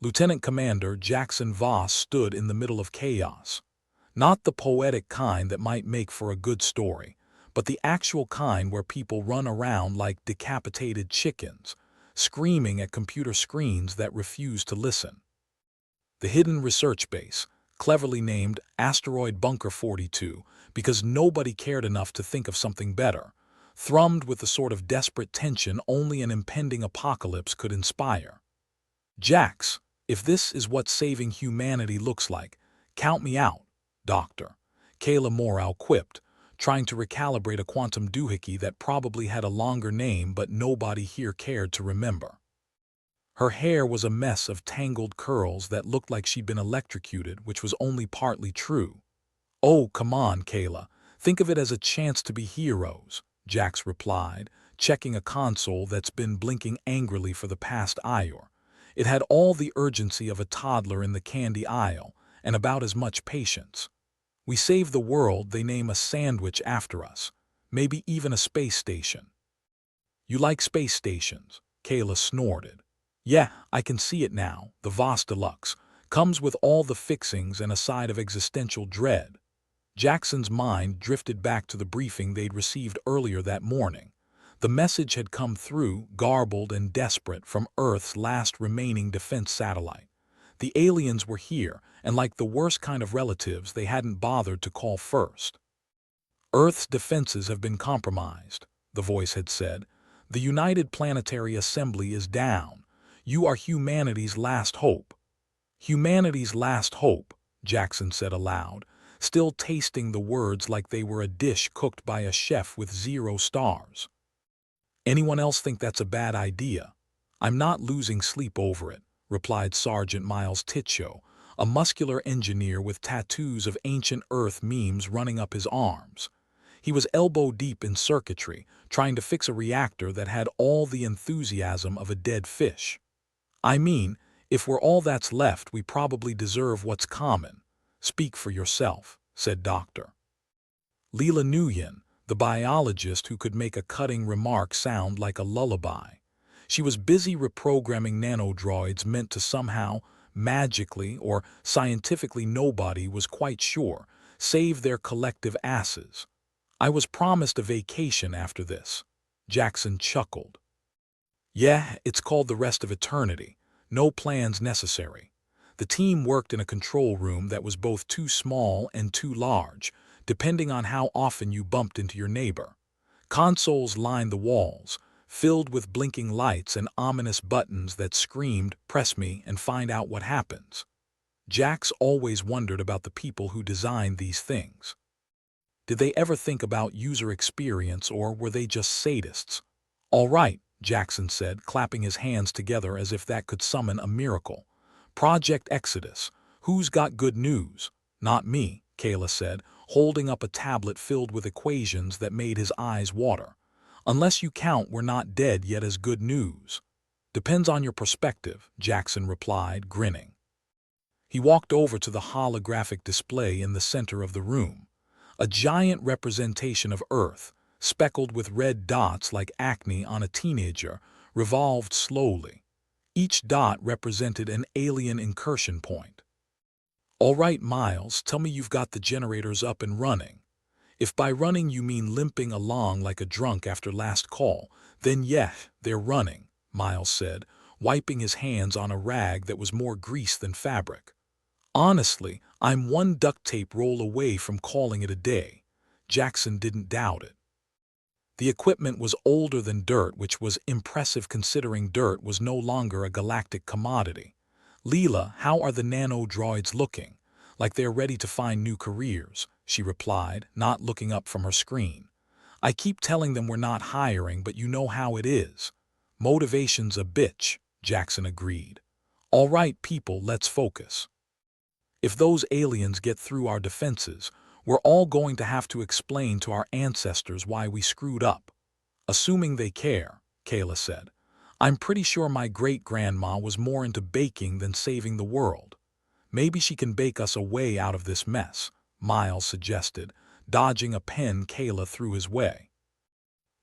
Lieutenant Commander Jackson Voss stood in the middle of chaos. Not the poetic kind that might make for a good story, but the actual kind where people run around like decapitated chickens, screaming at computer screens that refuse to listen. The hidden research base, cleverly named Asteroid Bunker 42 because nobody cared enough to think of something better, thrummed with the sort of desperate tension only an impending apocalypse could inspire. "Jax, if this is what saving humanity looks like, count me out, Doctor," Kayla Morrow quipped, trying to recalibrate a quantum doohickey that probably had a longer name but nobody here cared to remember. Her hair was a mess of tangled curls that looked like she'd been electrocuted, which was only partly true. "Oh, come on, Kayla. Think of it as a chance to be heroes," Jax replied, checking a console that's been blinking angrily for the past hour. It had all the urgency of a toddler in the candy aisle, and about as much patience. "We save the world, they name a sandwich after us. Maybe even a space station." "You like space stations?" Kayla snorted. "Yeah, I can see it now. The Voss Deluxe comes with all the fixings and a side of existential dread." Jackson's mind drifted back to the briefing they'd received earlier that morning. The message had come through, garbled and desperate, from Earth's last remaining defense satellite. The aliens were here, and like the worst kind of relatives, they hadn't bothered to call first. "Earth's defenses have been compromised," the voice had said. "The United Planetary Assembly is down. You are humanity's last hope." "Humanity's last hope," Jackson said aloud, still tasting the words like they were a dish cooked by a chef with 0 stars. "Anyone else think that's a bad idea?" "I'm not losing sleep over it," replied Sergeant Miles Titshow, a muscular engineer with tattoos of ancient Earth memes running up his arms. He was elbow-deep in circuitry, trying to fix a reactor that had all the enthusiasm of a dead fish. "I mean, if we're all that's left, we probably deserve what's common." "Speak for yourself," said Dr. Leela Nguyen, the biologist who could make a cutting remark sound like a lullaby. She was busy reprogramming nanodroids meant to somehow, magically or scientifically, nobody was quite sure, save their collective asses. "I was promised a vacation after this." Jackson chuckled. "Yeah, it's called the rest of eternity. No plans necessary." The team worked in a control room that was both too small and too large, depending on how often you bumped into your neighbor. Consoles lined the walls, filled with blinking lights and ominous buttons that screamed, "Press me and find out what happens." Jax always wondered about the people who designed these things. Did they ever think about user experience, or were they just sadists? "All right," Jackson said, clapping his hands together as if that could summon a miracle. "Project Exodus. Who's got good news?" "Not me," Kayla said, holding up a tablet filled with equations that made his eyes water. "Unless you count we're not dead yet as good news." "Depends on your perspective," Jackson replied, grinning. He walked over to the holographic display in the center of the room. A giant representation of Earth, speckled with red dots like acne on a teenager, revolved slowly. Each dot represented an alien incursion point. "All right, Miles, tell me you've got the generators up and running." "If by running you mean limping along like a drunk after last call, then yeah, they're running," Miles said, wiping his hands on a rag that was more grease than fabric. "Honestly, I'm one duct tape roll away from calling it a day." Jackson didn't doubt it. The equipment was older than dirt, which was impressive considering dirt was no longer a galactic commodity. "Leela, how are the nano-droids looking?" "Like they're ready to find new careers," she replied, not looking up from her screen. "I keep telling them we're not hiring, but you know how it is." "Motivation's a bitch," Jackson agreed. "All right, people, let's focus. If those aliens get through our defenses, we're all going to have to explain to our ancestors why we screwed up." "Assuming they care," Kayla said. "I'm pretty sure my great-grandma was more into baking than saving the world." "Maybe she can bake us a way out of this mess," Miles suggested, dodging a pen Kayla threw his way.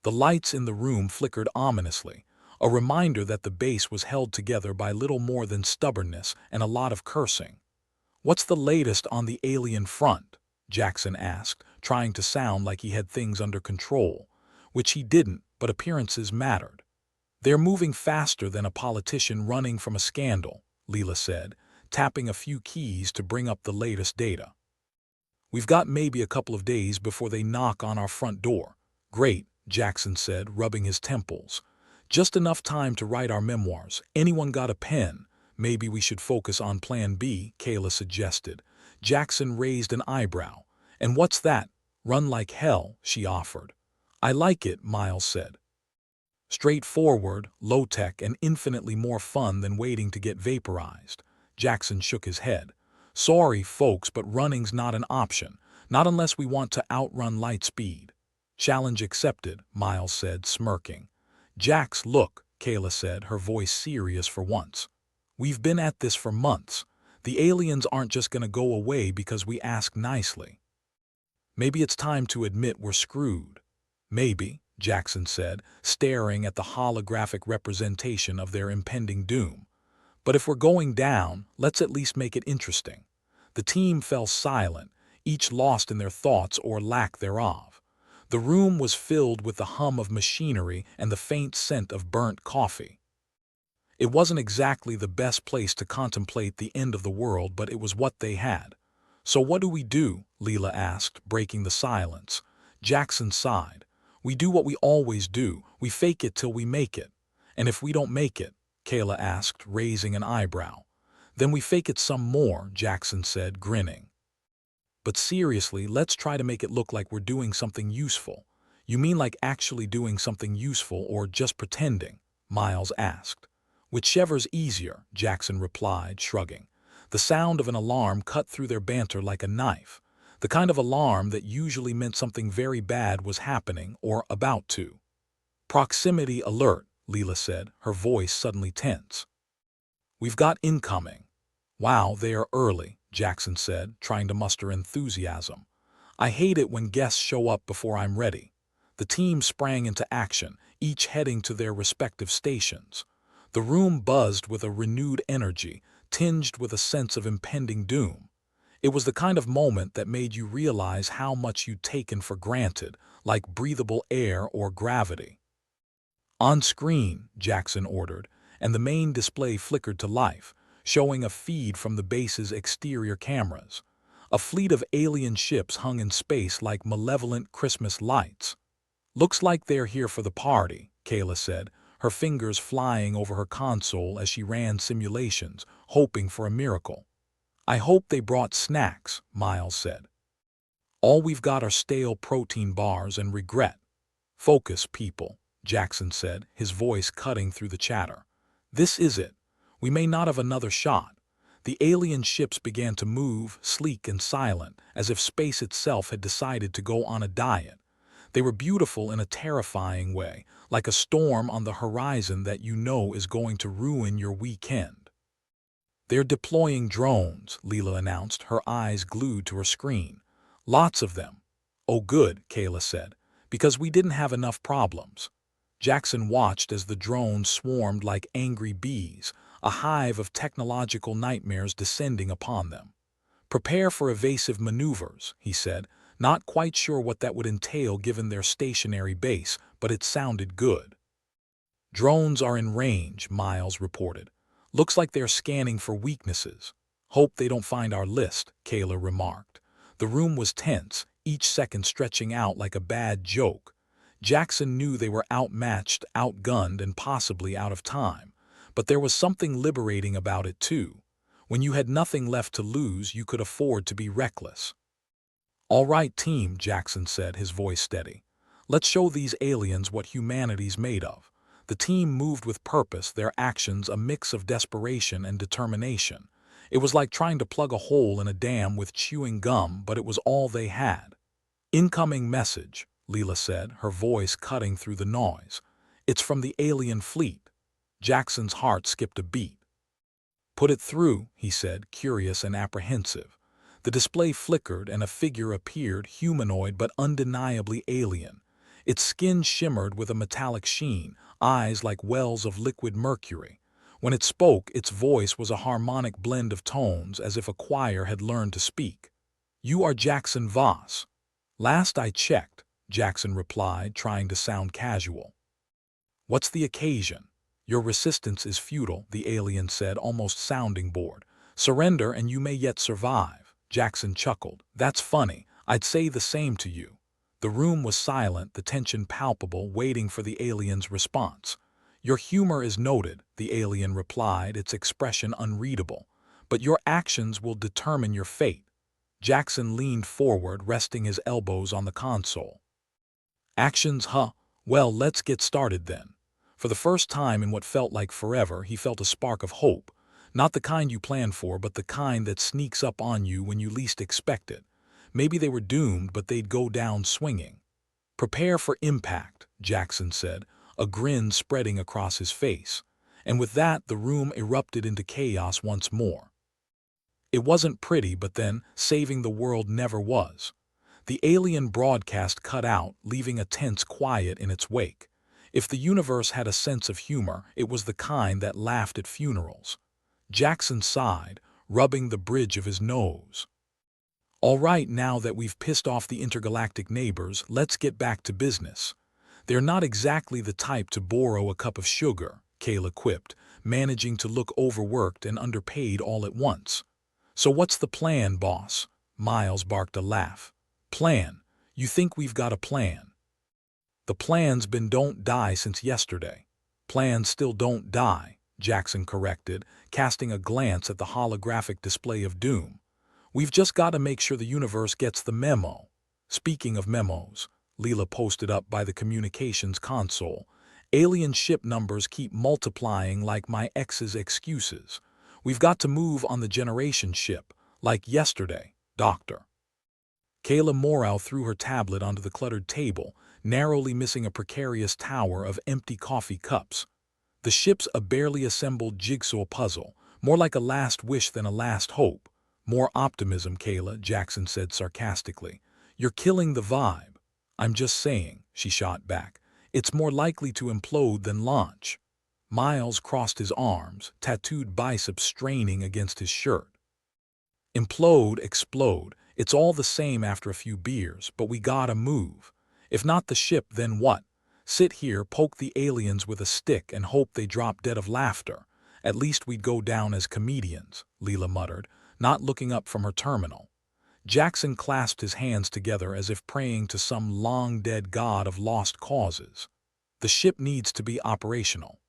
The lights in the room flickered ominously, a reminder that the base was held together by little more than stubbornness and a lot of cursing. "What's the latest on the alien front?" Jackson asked, trying to sound like he had things under control, which he didn't, but appearances mattered. "They're moving faster than a politician running from a scandal," Leela said, tapping a few keys to bring up the latest data. "We've got maybe a couple of days before they knock on our front door." "Great," Jackson said, rubbing his temples. "Just enough time to write our memoirs. Anyone got a pen?" "Maybe we should focus on Plan B," Kayla suggested. Jackson raised an eyebrow. "And what's that?" "Run like hell," she offered. "I like it," Miles said. "Straightforward, low-tech, and infinitely more fun than waiting to get vaporized." Jackson shook his head. "Sorry, folks, but running's not an option. Not unless we want to outrun light speed." "Challenge accepted," Miles said, smirking. "Jax, look," Kayla said, her voice serious for once. "We've been at this for months. The aliens aren't just gonna go away because we ask nicely. Maybe it's time to admit we're screwed." "Maybe," Jackson said, staring at the holographic representation of their impending doom. "But if we're going down, let's at least make it interesting." The team fell silent, each lost in their thoughts or lack thereof. The room was filled with the hum of machinery and the faint scent of burnt coffee. It wasn't exactly the best place to contemplate the end of the world, but it was what they had. "So what do we do?" Leela asked, breaking the silence. Jackson sighed. "We do what we always do. We fake it till we make it." "And if we don't make it?" Kayla asked, raising an eyebrow. "Then we fake it some more," Jackson said, grinning. "But seriously, let's try to make it look like we're doing something useful." "You mean like actually doing something useful or just pretending?" Miles asked. "Whichever's easier," Jackson replied, shrugging. The sound of an alarm cut through their banter like a knife, the kind of alarm that usually meant something very bad was happening or about to. "Proximity alert," Leela said, her voice suddenly tense. "We've got incoming." "Wow, they are early," Jackson said, trying to muster enthusiasm. "I hate it when guests show up before I'm ready." The team sprang into action, each heading to their respective stations. The room buzzed with a renewed energy, tinged with a sense of impending doom. It was the kind of moment that made you realize how much you'd taken for granted, like breathable air or gravity. "On screen," Jackson ordered, and the main display flickered to life, showing a feed from the base's exterior cameras. A fleet of alien ships hung in space like malevolent Christmas lights. "Looks like they're here for the party," Kayla said, her fingers flying over her console as she ran simulations, hoping for a miracle. "I hope they brought snacks," Miles said. "All we've got are stale protein bars and regret." "Focus, people," Jackson said, his voice cutting through the chatter. "This is it. We may not have another shot." The alien ships began to move, sleek and silent, as if space itself had decided to go on a diet. They were beautiful in a terrifying way, like a storm on the horizon that you know is going to ruin your weekend. "They're deploying drones," Leela announced, her eyes glued to her screen. "Lots of them." "Oh good," Kayla said, "because we didn't have enough problems." Jackson watched as the drones swarmed like angry bees, a hive of technological nightmares descending upon them. "Prepare for evasive maneuvers," he said, not quite sure what that would entail given their stationary base, but it sounded good. "Drones are in range," Miles reported. "Looks like they're scanning for weaknesses." "Hope they don't find our list," Kayla remarked. The room was tense, each second stretching out like a bad joke. Jackson knew they were outmatched, outgunned, and possibly out of time. But there was something liberating about it, too. When you had nothing left to lose, you could afford to be reckless. "All right, team," Jackson said, his voice steady. "Let's show these aliens what humanity's made of." The team moved with purpose, their actions a mix of desperation and determination. It was like trying to plug a hole in a dam with chewing gum, but it was all they had. "Incoming message," Leela said, her voice cutting through the noise. "It's from the alien fleet." Jackson's heart skipped a beat. "Put it through," he said, curious and apprehensive. The display flickered and a figure appeared, humanoid but undeniably alien. Its skin shimmered with a metallic sheen, eyes like wells of liquid mercury. When it spoke, its voice was a harmonic blend of tones as if a choir had learned to speak. "You are Jackson Voss." "Last I checked," Jackson replied, trying to sound casual. "What's the occasion?" "Your resistance is futile," the alien said, almost sounding bored. "Surrender and you may yet survive." Jackson chuckled. "That's funny. I'd say the same to you." The room was silent, the tension palpable, waiting for the alien's response. "Your humor is noted," the alien replied, its expression unreadable. "But your actions will determine your fate." Jackson leaned forward, resting his elbows on the console. "Actions, huh? Well, let's get started then." For the first time in what felt like forever, he felt a spark of hope. Not the kind you plan for, but the kind that sneaks up on you when you least expect it. Maybe they were doomed, but they'd go down swinging. "Prepare for impact," Jackson said, a grin spreading across his face. And with that, the room erupted into chaos once more. It wasn't pretty, but then, saving the world never was. The alien broadcast cut out, leaving a tense quiet in its wake. If the universe had a sense of humor, it was the kind that laughed at funerals. Jackson sighed, rubbing the bridge of his nose. "All right, now that we've pissed off the intergalactic neighbors, let's get back to business." "They're not exactly the type to borrow a cup of sugar," Kayla quipped, managing to look overworked and underpaid all at once. "So what's the plan, boss?" Miles barked a laugh. "Plan? You think we've got a plan?" "The plan's been don't die since yesterday." "Plans still don't die," Jackson corrected, casting a glance at the holographic display of doom. "We've just got to make sure the universe gets the memo." Speaking of memos, Leela posted up by the communications console. "Alien ship numbers keep multiplying like my ex's excuses. We've got to move on the generation ship, like yesterday, Doctor." Kayla Morrow threw her tablet onto the cluttered table, narrowly missing a precarious tower of empty coffee cups. "The ship's a barely assembled jigsaw puzzle, more like a last wish than a last hope." "More optimism, Kayla," Jackson said sarcastically. "You're killing the vibe." "I'm just saying," she shot back. "It's more likely to implode than launch." Miles crossed his arms, tattooed biceps straining against his shirt. "Implode, explode, it's all the same after a few beers, but we gotta move. If not the ship, then what? Sit here, poke the aliens with a stick and hope they drop dead of laughter. At least we'd go down as comedians," Leela muttered, not looking up from her terminal. Jackson clasped his hands together as if praying to some long-dead god of lost causes. "The ship needs to be operational."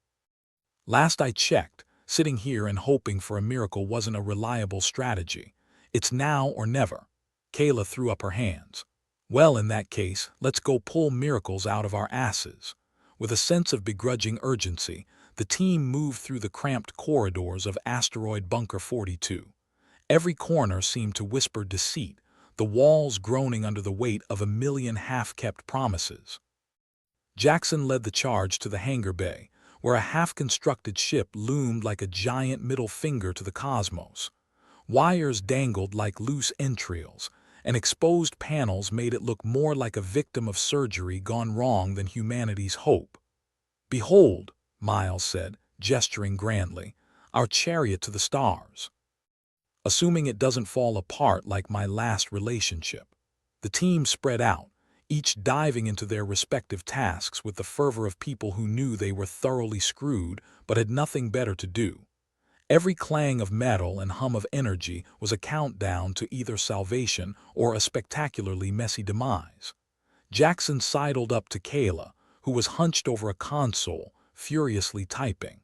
"Last I checked, sitting here and hoping for a miracle wasn't a reliable strategy. It's now or never." Kayla threw up her hands. "Well, in that case, let's go pull miracles out of our asses." With a sense of begrudging urgency, the team moved through the cramped corridors of Asteroid Bunker 42. Every corner seemed to whisper deceit, the walls groaning under the weight of a million half-kept promises. Jackson led the charge to the hangar bay, where a half-constructed ship loomed like a giant middle finger to the cosmos. Wires dangled like loose entrails, and exposed panels made it look more like a victim of surgery gone wrong than humanity's hope. "Behold," Miles said, gesturing grandly, "our chariot to the stars." "Assuming it doesn't fall apart like my last relationship." The team spread out, each diving into their respective tasks with the fervor of people who knew they were thoroughly screwed but had nothing better to do. Every clang of metal and hum of energy was a countdown to either salvation or a spectacularly messy demise. Jackson sidled up to Kayla, who was hunched over a console, furiously typing.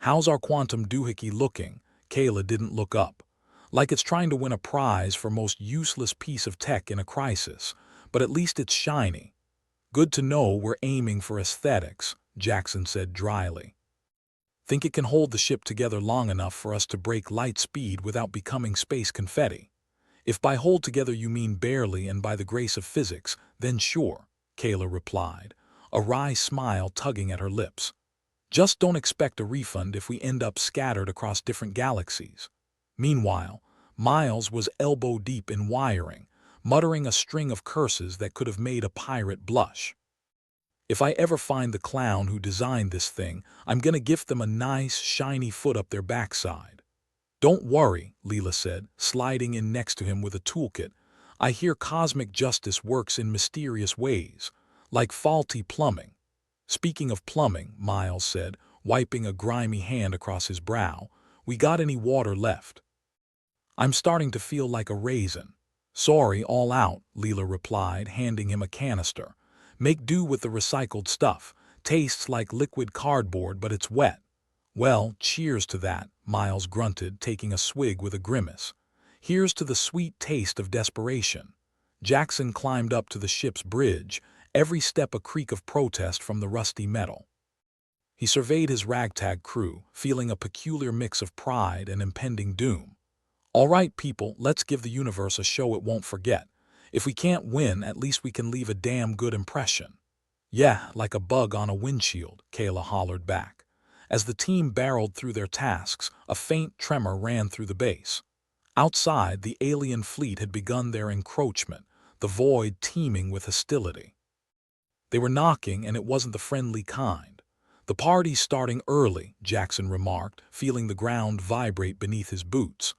"How's our quantum doohickey looking?" Kayla didn't look up. "Like it's trying to win a prize for most useless piece of tech in a crisis, but at least it's shiny." "Good to know we're aiming for aesthetics," Jackson said dryly. "Think it can hold the ship together long enough for us to break light speed without becoming space confetti?" "If by hold together you mean barely and by the grace of physics, then sure," Kayla replied, a wry smile tugging at her lips. "Just don't expect a refund if we end up scattered across different galaxies." Meanwhile, Miles was elbow-deep in wiring, muttering a string of curses that could have made a pirate blush. If I ever find the clown who designed this thing, I'm gonna gift them a nice, shiny foot up their backside." "Don't worry," Leela said, sliding in next to him with a toolkit. "I hear cosmic justice works in mysterious ways, like faulty plumbing." "Speaking of plumbing," Miles said, wiping a grimy hand across his brow, "we got any water left?" "I'm starting to feel like a raisin." "Sorry, all out," Leela replied, handing him a canister. "Make do with the recycled stuff. Tastes like liquid cardboard, but it's wet." "Well, cheers to that," Miles grunted, taking a swig with a grimace. "Here's to the sweet taste of desperation." Jackson climbed up to the ship's bridge, every step a creak of protest from the rusty metal. He surveyed his ragtag crew, feeling a peculiar mix of pride and impending doom. "All right, people, let's give the universe a show it won't forget. If we can't win, at least we can leave a damn good impression." "Yeah, like a bug on a windshield," Kayla hollered back. As the team barreled through their tasks, a faint tremor ran through the base. Outside, the alien fleet had begun their encroachment, the void teeming with hostility. They were knocking, and it wasn't the friendly kind. "The party's starting early," Jackson remarked, feeling the ground vibrate beneath his boots.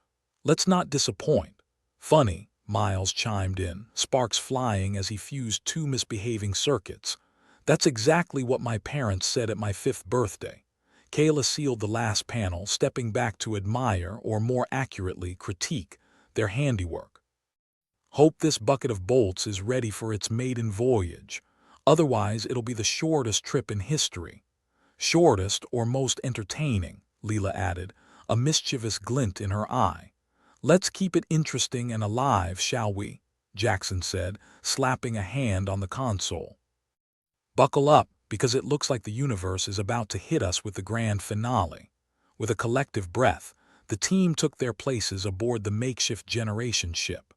"Let's not disappoint." "Funny," Miles chimed in, sparks flying as he fused two misbehaving circuits. "That's exactly what my parents said at my 5th birthday." Kayla sealed the last panel, stepping back to admire, or more accurately, critique, their handiwork. "Hope this bucket of bolts is ready for its maiden voyage. Otherwise, it'll be the shortest trip in history." "Shortest or most entertaining," Leela added, a mischievous glint in her eye. "Let's keep it interesting and alive, shall we?" Jackson said, slapping a hand on the console. "Buckle up, because it looks like the universe is about to hit us with the grand finale." With a collective breath, the team took their places aboard the makeshift generation ship.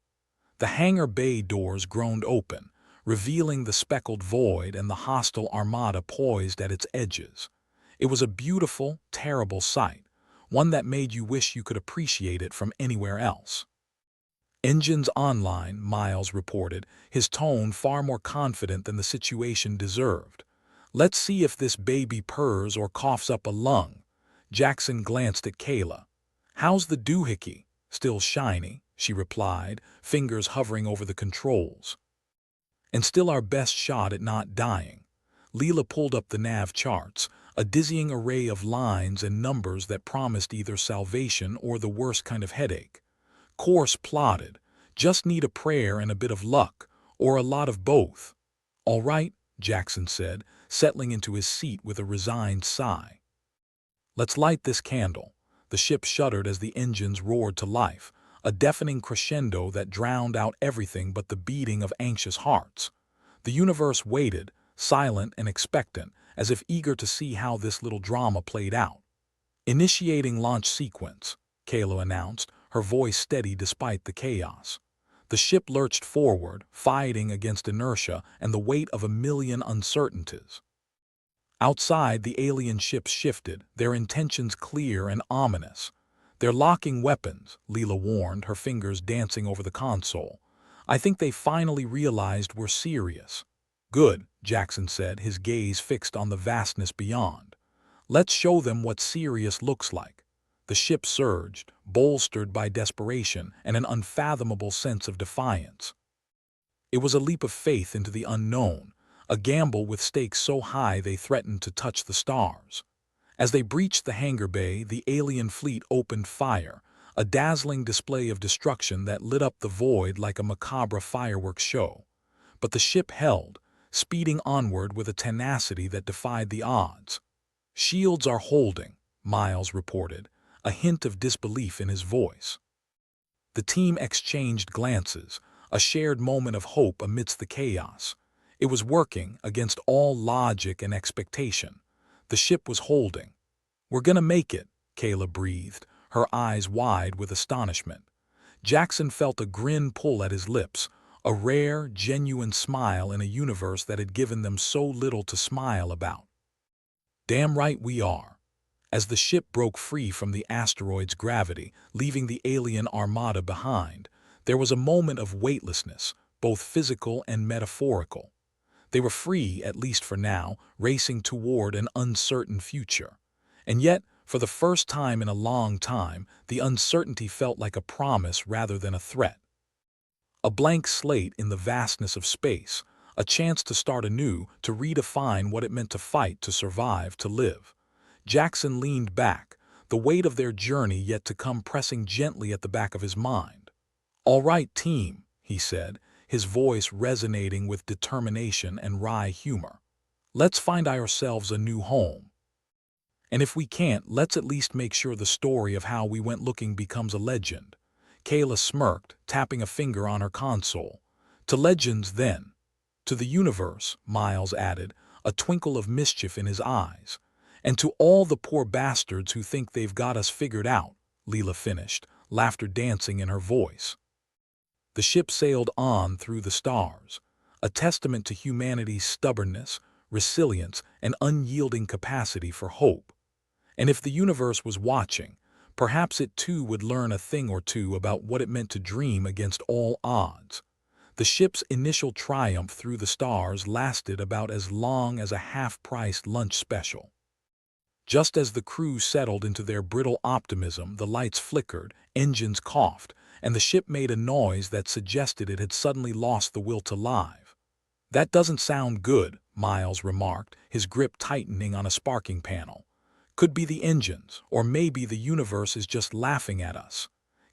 The hangar bay doors groaned open, revealing the speckled void and the hostile armada poised at its edges. It was a beautiful, terrible sight, one that made you wish you could appreciate it from anywhere else. "Engines online," Miles reported, his tone far more confident than the situation deserved. "Let's see if this baby purrs or coughs up a lung." Jackson glanced at Kayla. "How's the doohickey?" "Still shiny," she replied, fingers hovering over the controls. "And still our best shot at not dying." Leela pulled up the nav charts, a dizzying array of lines and numbers that promised either salvation or the worst kind of headache. "Course plotted. Just need a prayer and a bit of luck, or a lot of both." "All right," Jackson said, settling into his seat with a resigned sigh. "Let's light this candle." The ship shuddered as the engines roared to life, a deafening crescendo that drowned out everything but the beating of anxious hearts. The universe waited, silent and expectant, as if eager to see how this little drama played out. "Initiating launch sequence," Kayla announced, her voice steady despite the chaos. The ship lurched forward, fighting against inertia and the weight of a million uncertainties. Outside, the alien ships shifted, their intentions clear and ominous. "They're locking weapons," Leela warned, her fingers dancing over the console. "I think they finally realized we're serious." "Good," Jackson said, his gaze fixed on the vastness beyond. "Let's show them what serious looks like." The ship surged, bolstered by desperation and an unfathomable sense of defiance. It was a leap of faith into the unknown, a gamble with stakes so high they threatened to touch the stars. As they breached the hangar bay, the alien fleet opened fire, a dazzling display of destruction that lit up the void like a macabre fireworks show. But the ship held, speeding onward with a tenacity that defied the odds. "Shields are holding," Miles reported, a hint of disbelief in his voice. The team exchanged glances, a shared moment of hope amidst the chaos. It was working against all logic and expectation. The ship was holding. "We're gonna make it," Kayla breathed, her eyes wide with astonishment. Jackson felt a grin pull at his lips, a rare, genuine smile in a universe that had given them so little to smile about. "Damn right we are." As the ship broke free from the asteroid's gravity, leaving the alien armada behind, there was a moment of weightlessness, both physical and metaphorical. They were free, at least for now, racing toward an uncertain future. And yet, for the first time in a long time, the uncertainty felt like a promise rather than a threat. A blank slate in the vastness of space, a chance to start anew, to redefine what it meant to fight, to survive, to live. Jackson leaned back, the weight of their journey yet to come pressing gently at the back of his mind. "All right, team," he said, his voice resonating with determination and wry humor. "Let's find ourselves a new home. And if we can't, let's at least make sure the story of how we went looking becomes a legend." Kayla smirked, tapping a finger on her console. "To legends, then." "To the universe," Miles added, a twinkle of mischief in his eyes. "And to all the poor bastards who think they've got us figured out," Leela finished, laughter dancing in her voice. The ship sailed on through the stars, a testament to humanity's stubbornness, resilience, and unyielding capacity for hope. And if the universe was watching, perhaps it too would learn a thing or two about what it meant to dream against all odds. The ship's initial triumph through the stars lasted about as long as a half-priced lunch special. Just as the crew settled into their brittle optimism, the lights flickered, engines coughed, and the ship made a noise that suggested it had suddenly lost the will to live. "That doesn't sound good," Miles remarked, his grip tightening on a sparking panel. "Could be the engines, or maybe the universe is just laughing at us."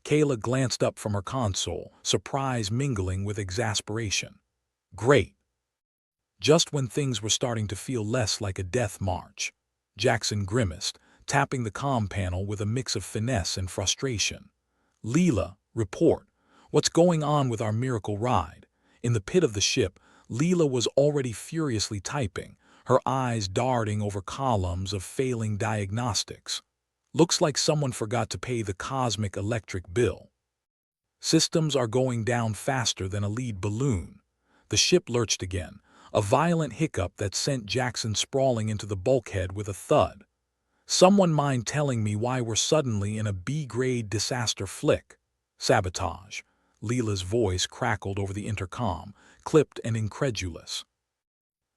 Kayla glanced up from her console, surprise mingling with exasperation. "Great." Just when things were starting to feel less like a death march, Jackson grimaced, tapping the comm panel with a mix of finesse and frustration. "Leela, report. What's going on with our miracle ride?" In the pit of the ship, Leela was already furiously typing, her eyes darting over columns of failing diagnostics. "Looks like someone forgot to pay the cosmic electric bill. Systems are going down faster than a lead balloon." The ship lurched again, a violent hiccup that sent Jackson sprawling into the bulkhead with a thud. "Someone mind telling me why we're suddenly in a B-grade disaster flick?" "Sabotage." Leela's voice crackled over the intercom, clipped and incredulous.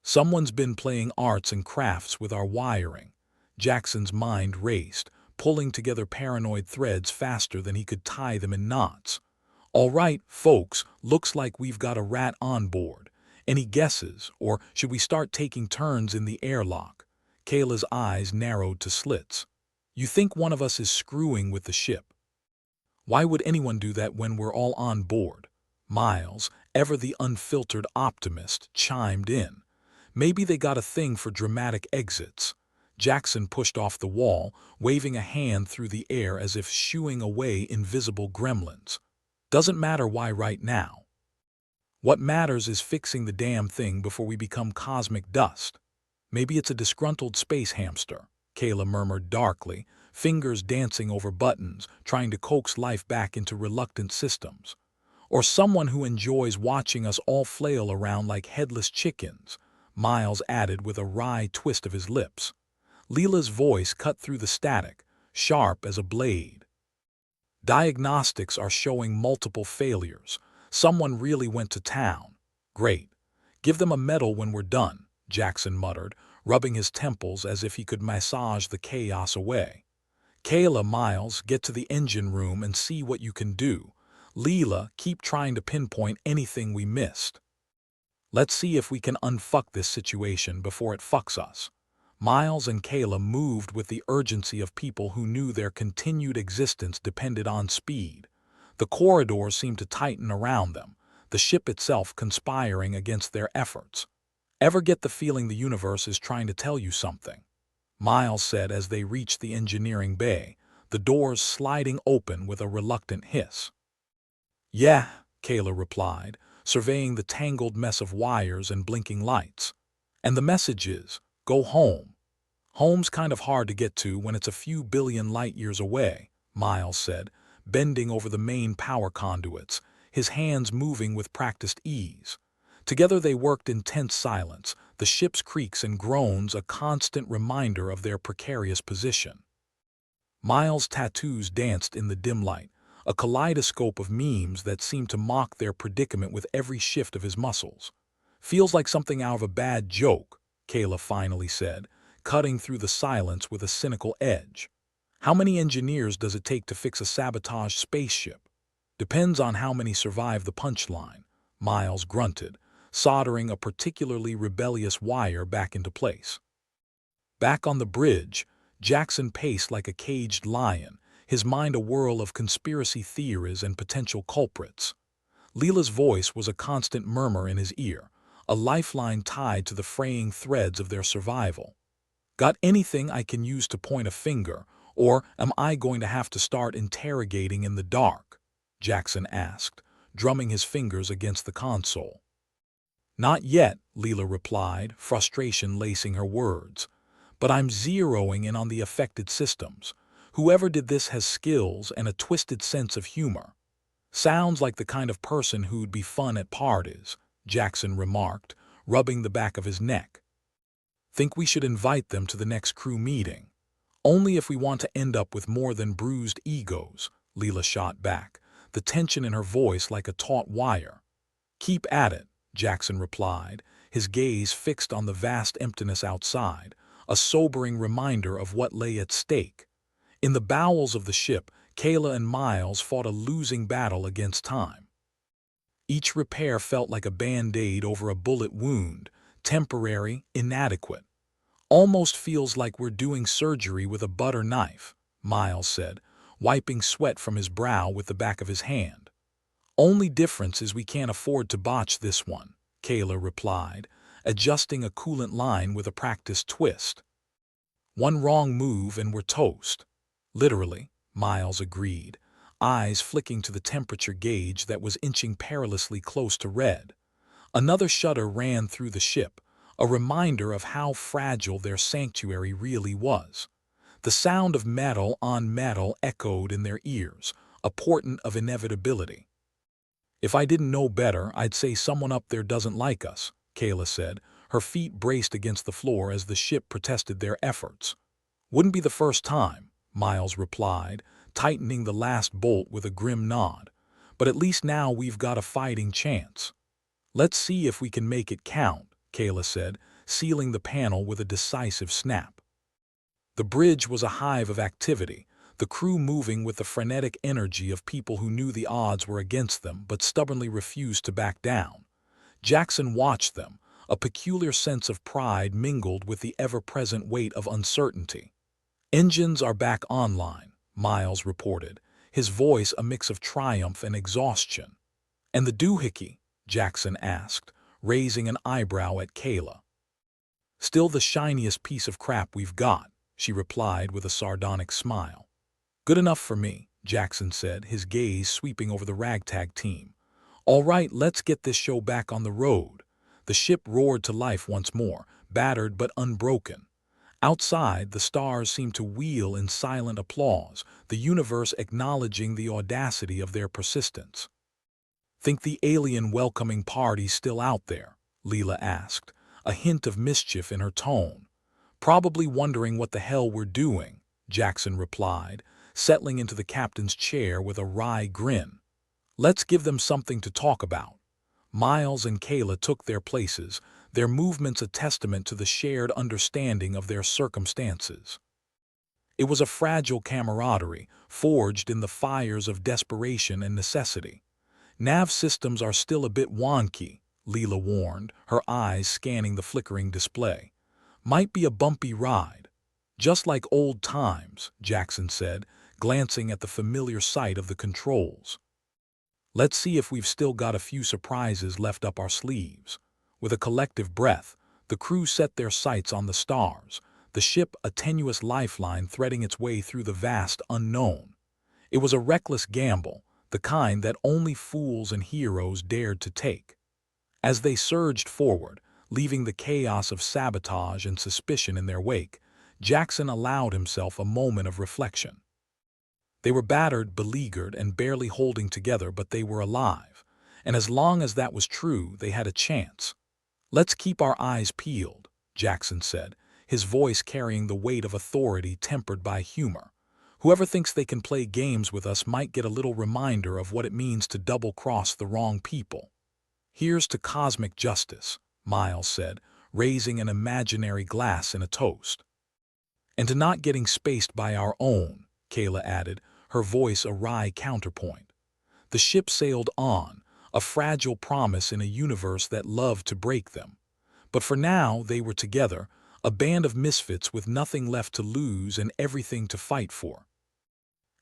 "Someone's been playing arts and crafts with our wiring." Jackson's mind raced, pulling together paranoid threads faster than he could tie them in knots. "All right, folks, looks like we've got a rat on board. Any guesses, or should we start taking turns in the airlock?" Kayla's eyes narrowed to slits. "You think one of us is screwing with the ship?" "Why would anyone do that when we're all on board?" Miles, ever the unfiltered optimist, chimed in. "Maybe they got a thing for dramatic exits." Jackson pushed off the wall, waving a hand through the air as if shooing away invisible gremlins. "Doesn't matter why right now. What matters is fixing the damn thing before we become cosmic dust." "Maybe it's a disgruntled space hamster," Kayla murmured darkly, fingers dancing over buttons, trying to coax life back into reluctant systems. "Or someone who enjoys watching us all flail around like headless chickens," Miles added with a wry twist of his lips. Leela's voice cut through the static, sharp as a blade. "Diagnostics are showing multiple failures. Someone really went to town." "Great. Give them a medal when we're done," Jackson muttered, rubbing his temples as if he could massage the chaos away. "Kayla, Miles, get to the engine room and see what you can do. Leela, keep trying to pinpoint anything we missed. Let's see if we can unfuck this situation before it fucks us." Miles and Kayla moved with the urgency of people who knew their continued existence depended on speed. The corridors seemed to tighten around them, the ship itself conspiring against their efforts. "Ever get the feeling the universe is trying to tell you something?" Miles said as they reached the engineering bay, the doors sliding open with a reluctant hiss. "Yeah," Kayla replied, surveying the tangled mess of wires and blinking lights. "And the message is, go home." "Home's kind of hard to get to when it's a few billion light-years away," Miles said, bending over the main power conduits, his hands moving with practiced ease. Together they worked in tense silence, the ship's creaks and groans a constant reminder of their precarious position. Miles' tattoos danced in the dim light, a kaleidoscope of memes that seemed to mock their predicament with every shift of his muscles. Feels like something out of a bad joke, Kayla finally said, cutting through the silence with a cynical edge. How many engineers does it take to fix a sabotaged spaceship? Depends on how many survive the punchline, Miles grunted, soldering a particularly rebellious wire back into place. Back on the bridge, Jackson paced like a caged lion, his mind a whirl of conspiracy theories and potential culprits. Leela's voice was a constant murmur in his ear, a lifeline tied to the fraying threads of their survival. Got anything I can use to point a finger, or am I going to have to start interrogating in the dark? Jackson asked, drumming his fingers against the console. Not yet, Leela replied, frustration lacing her words. But I'm zeroing in on the affected systems. Whoever did this has skills and a twisted sense of humor. Sounds like the kind of person who'd be fun at parties, Jackson remarked, rubbing the back of his neck. Think we should invite them to the next crew meeting. Only if we want to end up with more than bruised egos, Leela shot back, the tension in her voice like a taut wire. Keep at it, Jackson replied, his gaze fixed on the vast emptiness outside, a sobering reminder of what lay at stake. In the bowels of the ship, Kayla and Miles fought a losing battle against time. Each repair felt like a band-aid over a bullet wound, temporary, inadequate. Almost feels like we're doing surgery with a butter knife, Miles said, wiping sweat from his brow with the back of his hand. Only difference is we can't afford to botch this one, Kayla replied, adjusting a coolant line with a practiced twist. One wrong move and we're toast. Literally, Miles agreed, eyes flicking to the temperature gauge that was inching perilously close to red. Another shudder ran through the ship, a reminder of how fragile their sanctuary really was. The sound of metal on metal echoed in their ears, a portent of inevitability. If I didn't know better, I'd say someone up there doesn't like us, Kayla said, her feet braced against the floor as the ship protested their efforts. Wouldn't be the first time, Miles replied, tightening the last bolt with a grim nod. But at least now we've got a fighting chance. Let's see if we can make it count, Kayla said, sealing the panel with a decisive snap. The bridge was a hive of activity, the crew moving with the frenetic energy of people who knew the odds were against them but stubbornly refused to back down. Jackson watched them, a peculiar sense of pride mingled with the ever-present weight of uncertainty. Engines are back online, Miles reported, his voice a mix of triumph and exhaustion. And the doohickey? Jackson asked, raising an eyebrow at Kayla. Still the shiniest piece of crap we've got, she replied with a sardonic smile. Good enough for me, Jackson said, his gaze sweeping over the ragtag team. All right, let's get this show back on the road. The ship roared to life once more, battered but unbroken. Outside, the stars seemed to wheel in silent applause, the universe acknowledging the audacity of their persistence. Think the alien welcoming party's still out there? Leela asked, a hint of mischief in her tone. Probably wondering what the hell we're doing, Jackson replied, settling into the captain's chair with a wry grin. Let's give them something to talk about. Miles and Kayla took their places, their movements a testament to the shared understanding of their circumstances. It was a fragile camaraderie, forged in the fires of desperation and necessity. Nav systems are still a bit wonky, Leela warned, her eyes scanning the flickering display. Might be a bumpy ride. Just like old times, Jackson said, glancing at the familiar sight of the controls. Let's see if we've still got a few surprises left up our sleeves. With a collective breath, the crew set their sights on the stars, the ship a tenuous lifeline threading its way through the vast unknown. It was a reckless gamble, the kind that only fools and heroes dared to take. As they surged forward, leaving the chaos of sabotage and suspicion in their wake, Jackson allowed himself a moment of reflection. They were battered, beleaguered, and barely holding together, but they were alive. And as long as that was true, they had a chance. Let's keep our eyes peeled, Jackson said, his voice carrying the weight of authority tempered by humor. Whoever thinks they can play games with us might get a little reminder of what it means to double-cross the wrong people. Here's to cosmic justice, Miles said, raising an imaginary glass in a toast. "And to not getting spaced by our own," Kayla added, her voice a wry counterpoint. The ship sailed on, a fragile promise in a universe that loved to break them. But for now they were together, a band of misfits with nothing left to lose and everything to fight for.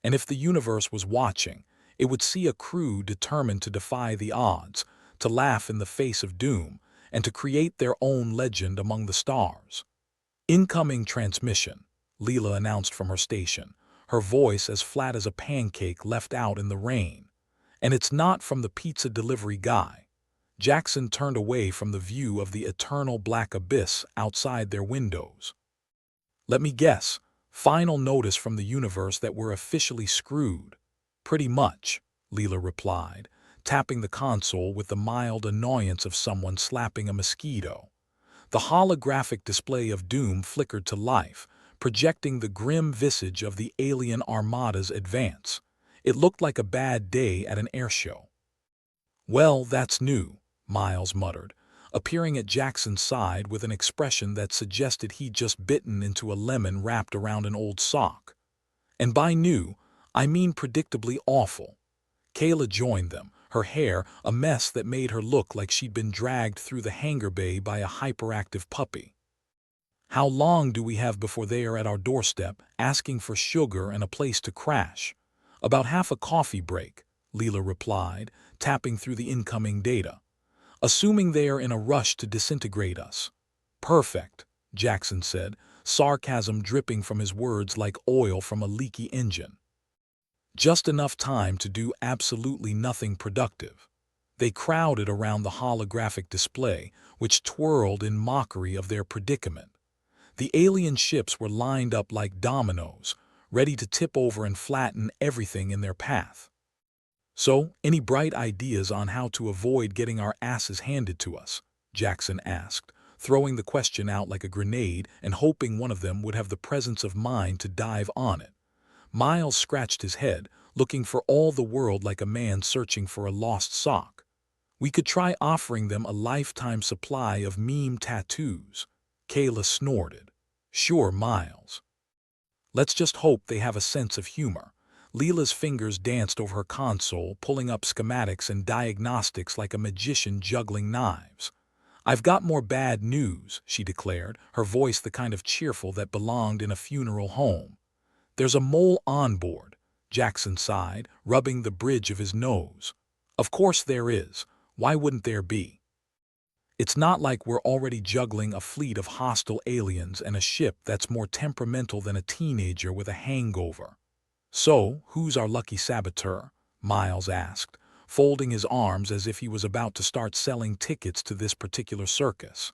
And if the universe was watching, it would see a crew determined to defy the odds, to laugh in the face of doom, and to create their own legend among the stars. "Incoming transmission," Leela announced from her station, her voice as flat as a pancake left out in the rain. "And it's not from the pizza delivery guy." Jackson turned away from the view of the eternal black abyss outside their windows. "Let me guess, final notice from the universe that we're officially screwed." "Pretty much," Leela replied, tapping the console with the mild annoyance of someone slapping a mosquito. The holographic display of doom flickered to life, projecting the grim visage of the alien armada's advance. It looked like a bad day at an airshow. "Well, that's new," Miles muttered, appearing at Jackson's side with an expression that suggested he'd just bitten into a lemon wrapped around an old sock. "And by new, I mean predictably awful." Kayla joined them, her hair a mess that made her look like she'd been dragged through the hangar bay by a hyperactive puppy. "How long do we have before they are at our doorstep, asking for sugar and a place to crash?" "About half a coffee break," Leela replied, tapping through the incoming data. "Assuming they are in a rush to disintegrate us." "Perfect," Jackson said, sarcasm dripping from his words like oil from a leaky engine. "Just enough time to do absolutely nothing productive." They crowded around the holographic display, which twirled in mockery of their predicament. The alien ships were lined up like dominoes, ready to tip over and flatten everything in their path. "So, any bright ideas on how to avoid getting our asses handed to us?" Jackson asked, throwing the question out like a grenade and hoping one of them would have the presence of mind to dive on it. Miles scratched his head, looking for all the world like a man searching for a lost sock. "We could try offering them a lifetime supply of meme tattoos." Kayla snorted. "Sure, Miles. Let's just hope they have a sense of humor." Leela's fingers danced over her console, pulling up schematics and diagnostics like a magician juggling knives. "I've got more bad news," she declared, her voice the kind of cheerful that belonged in a funeral home. "There's a mole on board," Jackson sighed, rubbing the bridge of his nose. "Of course there is. Why wouldn't there be? It's not like we're already juggling a fleet of hostile aliens and a ship that's more temperamental than a teenager with a hangover." "So, who's our lucky saboteur?" Miles asked, folding his arms as if he was about to start selling tickets to this particular circus.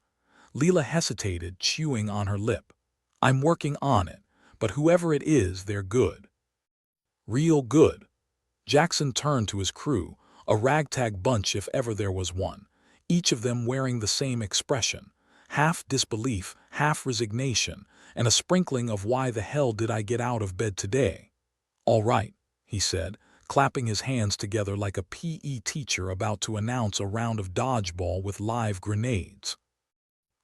Leela hesitated, chewing on her lip. "I'm working on it, but whoever it is, they're good. Real good." Jackson turned to his crew, a ragtag bunch if ever there was one, each of them wearing the same expression, half disbelief, half resignation, and a sprinkling of "why the hell did I get out of bed today?" "All right," he said, clapping his hands together like a PE teacher about to announce a round of dodgeball with live grenades.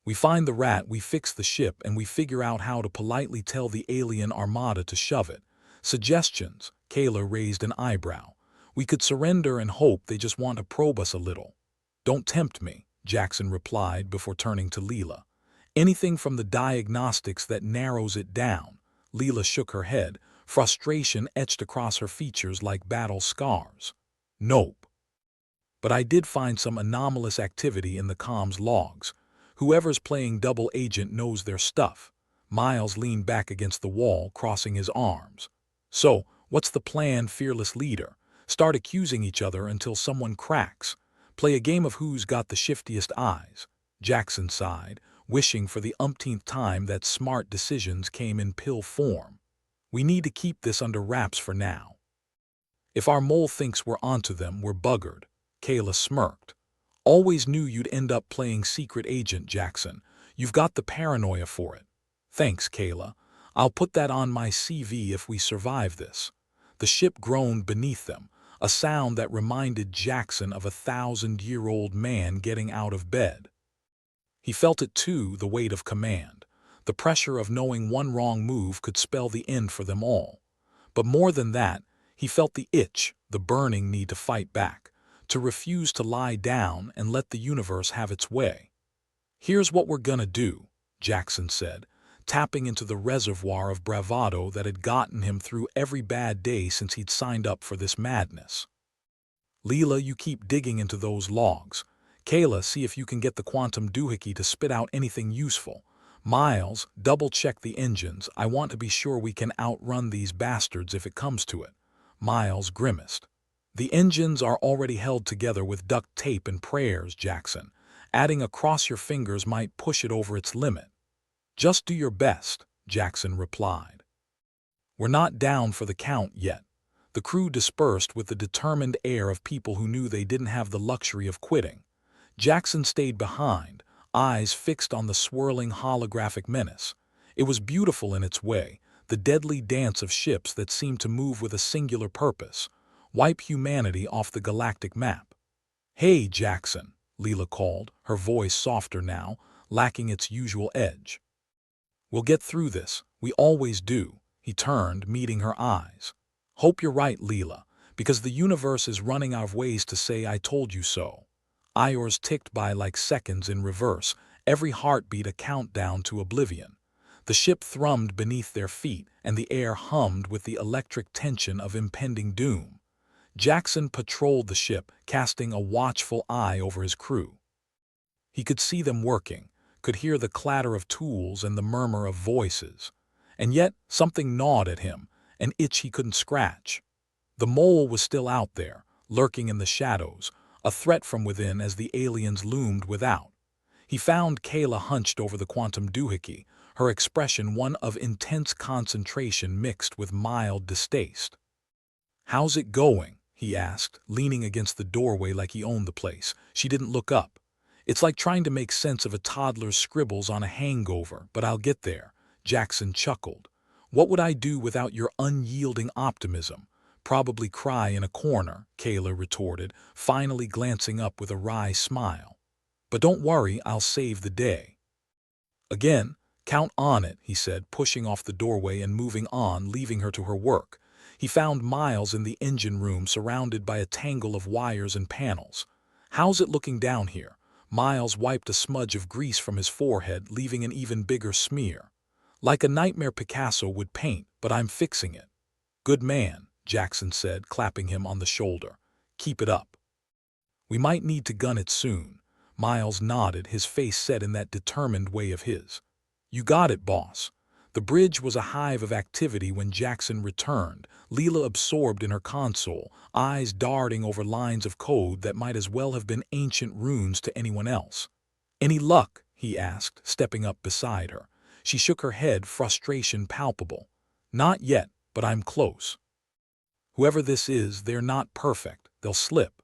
"We find the rat, we fix the ship, and we figure out how to politely tell the alien armada to shove it." "Suggestions?" Kayla raised an eyebrow. "We could surrender and hope they just want to probe us a little." "Don't tempt me," Jackson replied before turning to Leela. "Anything from the diagnostics that narrows it down." Leela shook her head, frustration etched across her features like battle scars. "Nope. But I did find some anomalous activity in the comms logs. Whoever's playing double agent knows their stuff." Miles leaned back against the wall, crossing his arms. "So, what's the plan, fearless leader? Start accusing each other until someone cracks? Play a game of who's got the shiftiest eyes?" Jackson sighed, wishing for the umpteenth time that smart decisions came in pill form. "We need to keep this under wraps for now. If our mole thinks we're onto them, we're buggered." Kayla smirked. "Always knew you'd end up playing secret agent, Jackson. You've got the paranoia for it." "Thanks, Kayla. I'll put that on my CV if we survive this." The ship groaned beneath them, a sound that reminded Jackson of a 1,000-year-old man getting out of bed. He felt it too, the weight of command. The pressure of knowing one wrong move could spell the end for them all. But more than that, he felt the itch, the burning need to fight back, to refuse to lie down and let the universe have its way. "Here's what we're gonna do," Jackson said, tapping into the reservoir of bravado that had gotten him through every bad day since he'd signed up for this madness. "Leela, you keep digging into those logs. Kayla, see if you can get the quantum doohickey to spit out anything useful. Miles, double-check the engines. I want to be sure we can outrun these bastards if it comes to it." Miles grimaced. "The engines are already held together with duct tape and prayers, Jackson. Adding a cross your fingers might push it over its limit." "Just do your best," Jackson replied. "We're not down for the count yet." The crew dispersed with the determined air of people who knew they didn't have the luxury of quitting. Jackson stayed behind, eyes fixed on the swirling holographic menace. It was beautiful in its way, the deadly dance of ships that seemed to move with a singular purpose: wipe humanity off the galactic map. "Hey, Jackson," Leela called, her voice softer now, lacking its usual edge. "We'll get through this, we always do." He turned, meeting her eyes. "Hope you're right, Leela, because the universe is running out of ways to say I told you so." Hours ticked by like seconds in reverse, every heartbeat a countdown to oblivion. The ship thrummed beneath their feet, and the air hummed with the electric tension of impending doom. Jackson patrolled the ship, casting a watchful eye over his crew. He could see them working, could hear the clatter of tools and the murmur of voices. And yet something gnawed at him, an itch he couldn't scratch. The mole was still out there, lurking in the shadows, a threat from within as the aliens loomed without. He found Kayla hunched over the quantum doohickey, her expression one of intense concentration mixed with mild distaste. "How's it going?" he asked, leaning against the doorway like he owned the place. She didn't look up. "It's like trying to make sense of a toddler's scribbles on a hangover, but I'll get there," Jackson chuckled. "What would I do without your unyielding optimism?" "Probably cry in a corner," Kayla retorted, finally glancing up with a wry smile. "But don't worry, I'll save the day." "Again, count on it," he said, pushing off the doorway and moving on, leaving her to her work. He found Miles in the engine room, surrounded by a tangle of wires and panels. "How's it looking down here?" Miles wiped a smudge of grease from his forehead, leaving an even bigger smear. "Like a nightmare Picasso would paint, but I'm fixing it." "Good man," Jackson said, clapping him on the shoulder. "Keep it up." "We might need to gun it soon." Miles nodded, his face set in that determined way of his. "You got it, boss." The bridge was a hive of activity when Jackson returned, Leela absorbed in her console, eyes darting over lines of code that might as well have been ancient runes to anyone else. "Any luck?" he asked, stepping up beside her. She shook her head, frustration palpable. "Not yet, but I'm close. Whoever this is, they're not perfect. They'll slip."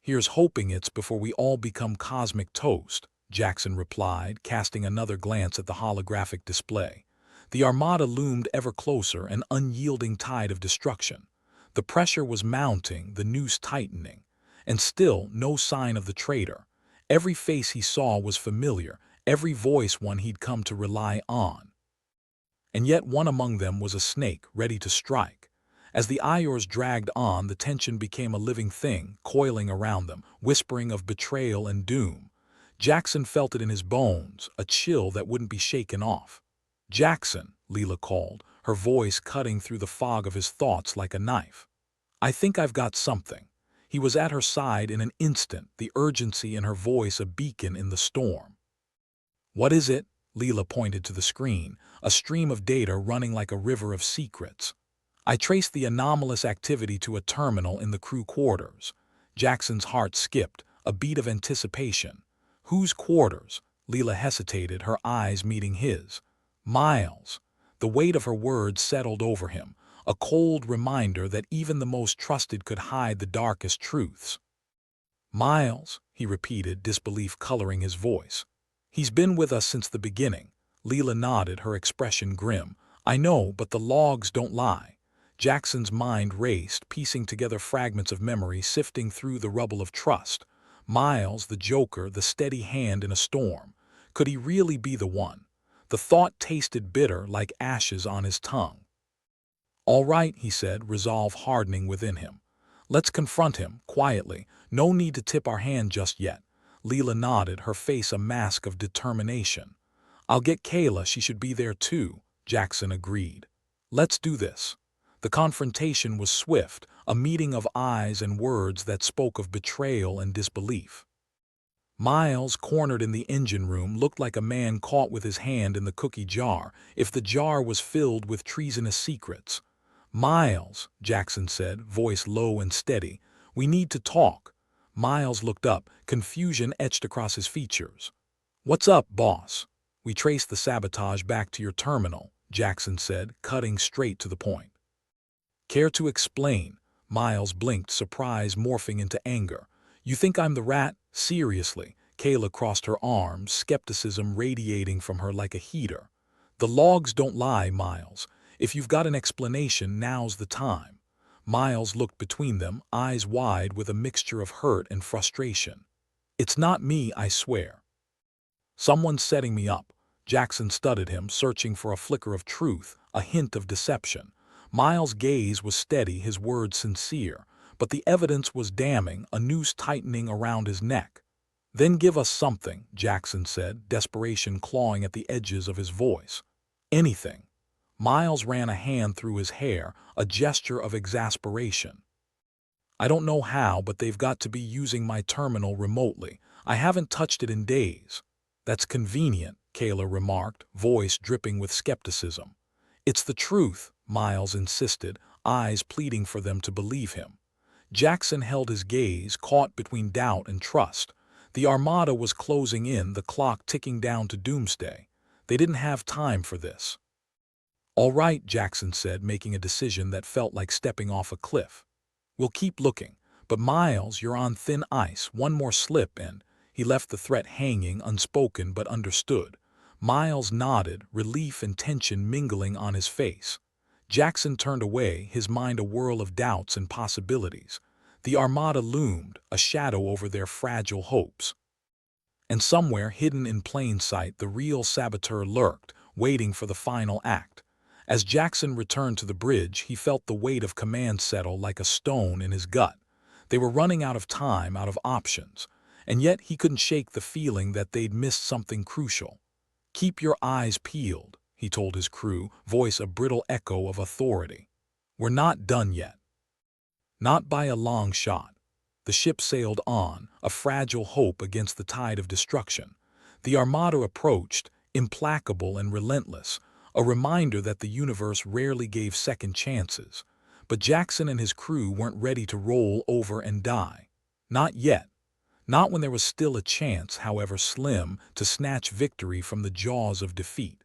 "Here's hoping it's before we all become cosmic toast," Jackson replied, casting another glance at the holographic display. The armada loomed ever closer, an unyielding tide of destruction. The pressure was mounting, the noose tightening. And still no sign of the traitor. Every face he saw was familiar, every voice one he'd come to rely on. And yet one among them was a snake, ready to strike. As the Iors dragged on, the tension became a living thing, coiling around them, whispering of betrayal and doom. Jackson felt it in his bones, a chill that wouldn't be shaken off. "Jackson," Leela called, her voice cutting through the fog of his thoughts like a knife. "I think I've got something." He was at her side in an instant, the urgency in her voice a beacon in the storm. "What is it?" Leela pointed to the screen, a stream of data running like a river of secrets. "I traced the anomalous activity to a terminal in the crew quarters." Jackson's heart skipped, a beat of anticipation. "Whose quarters?" Leela hesitated, her eyes meeting his. "Miles." The weight of her words settled over him, a cold reminder that even the most trusted could hide the darkest truths. "Miles," he repeated, disbelief coloring his voice. "He's been with us since the beginning." Leela nodded, her expression grim. "I know, but the logs don't lie." Jackson's mind raced, piecing together fragments of memory, sifting through the rubble of trust. Miles, the joker, the steady hand in a storm. Could he really be the one? The thought tasted bitter like ashes on his tongue. "All right," he said, resolve hardening within him. "Let's confront him, quietly. No need to tip our hand just yet." Leela nodded, her face a mask of determination. "I'll get Kayla, she should be there too," Jackson agreed. "Let's do this." The confrontation was swift, a meeting of eyes and words that spoke of betrayal and disbelief. Miles, cornered in the engine room, looked like a man caught with his hand in the cookie jar, if the jar was filled with treasonous secrets. "Miles," Jackson said, voice low and steady, "we need to talk." Miles looked up, confusion etched across his features. "What's up, boss?" "We traced the sabotage back to your terminal," Jackson said, cutting straight to the point. "Care to explain?" Miles blinked, surprise morphing into anger. "You think I'm the rat? Seriously?" Kayla crossed her arms, skepticism radiating from her like a heater. "The logs don't lie, Miles. If you've got an explanation, now's the time." Miles looked between them, eyes wide with a mixture of hurt and frustration. "It's not me, I swear." "Someone's setting me up." Jackson studied him, searching for a flicker of truth, a hint of deception. Miles' gaze was steady, his words sincere, but the evidence was damning, a noose tightening around his neck. "Then give us something," Jackson said, desperation clawing at the edges of his voice. "Anything." Miles ran a hand through his hair, a gesture of exasperation. "I don't know how, but they've got to be using my terminal remotely. I haven't touched it in days." "That's convenient," Kayla remarked, voice dripping with skepticism. "It's the truth," Miles insisted, eyes pleading for them to believe him. Jackson held his gaze, caught between doubt and trust. The Armada was closing in, the clock ticking down to doomsday. They didn't have time for this. "All right," Jackson said, making a decision that felt like stepping off a cliff. "We'll keep looking. But Miles, you're on thin ice. One more slip and—" He left the threat hanging, unspoken but understood. Miles nodded, relief and tension mingling on his face. Jackson turned away, his mind a whirl of doubts and possibilities. The Armada loomed, a shadow over their fragile hopes. And somewhere, hidden in plain sight, the real saboteur lurked, waiting for the final act. As Jackson returned to the bridge, he felt the weight of command settle like a stone in his gut. They were running out of time, out of options. And yet he couldn't shake the feeling that they'd missed something crucial. "Keep your eyes peeled," he told his crew, voice a brittle echo of authority. "We're not done yet." Not by a long shot. The ship sailed on, a fragile hope against the tide of destruction. The Armada approached, implacable and relentless, a reminder that the universe rarely gave second chances. But Jackson and his crew weren't ready to roll over and die. Not yet. Not when there was still a chance, however slim, to snatch victory from the jaws of defeat.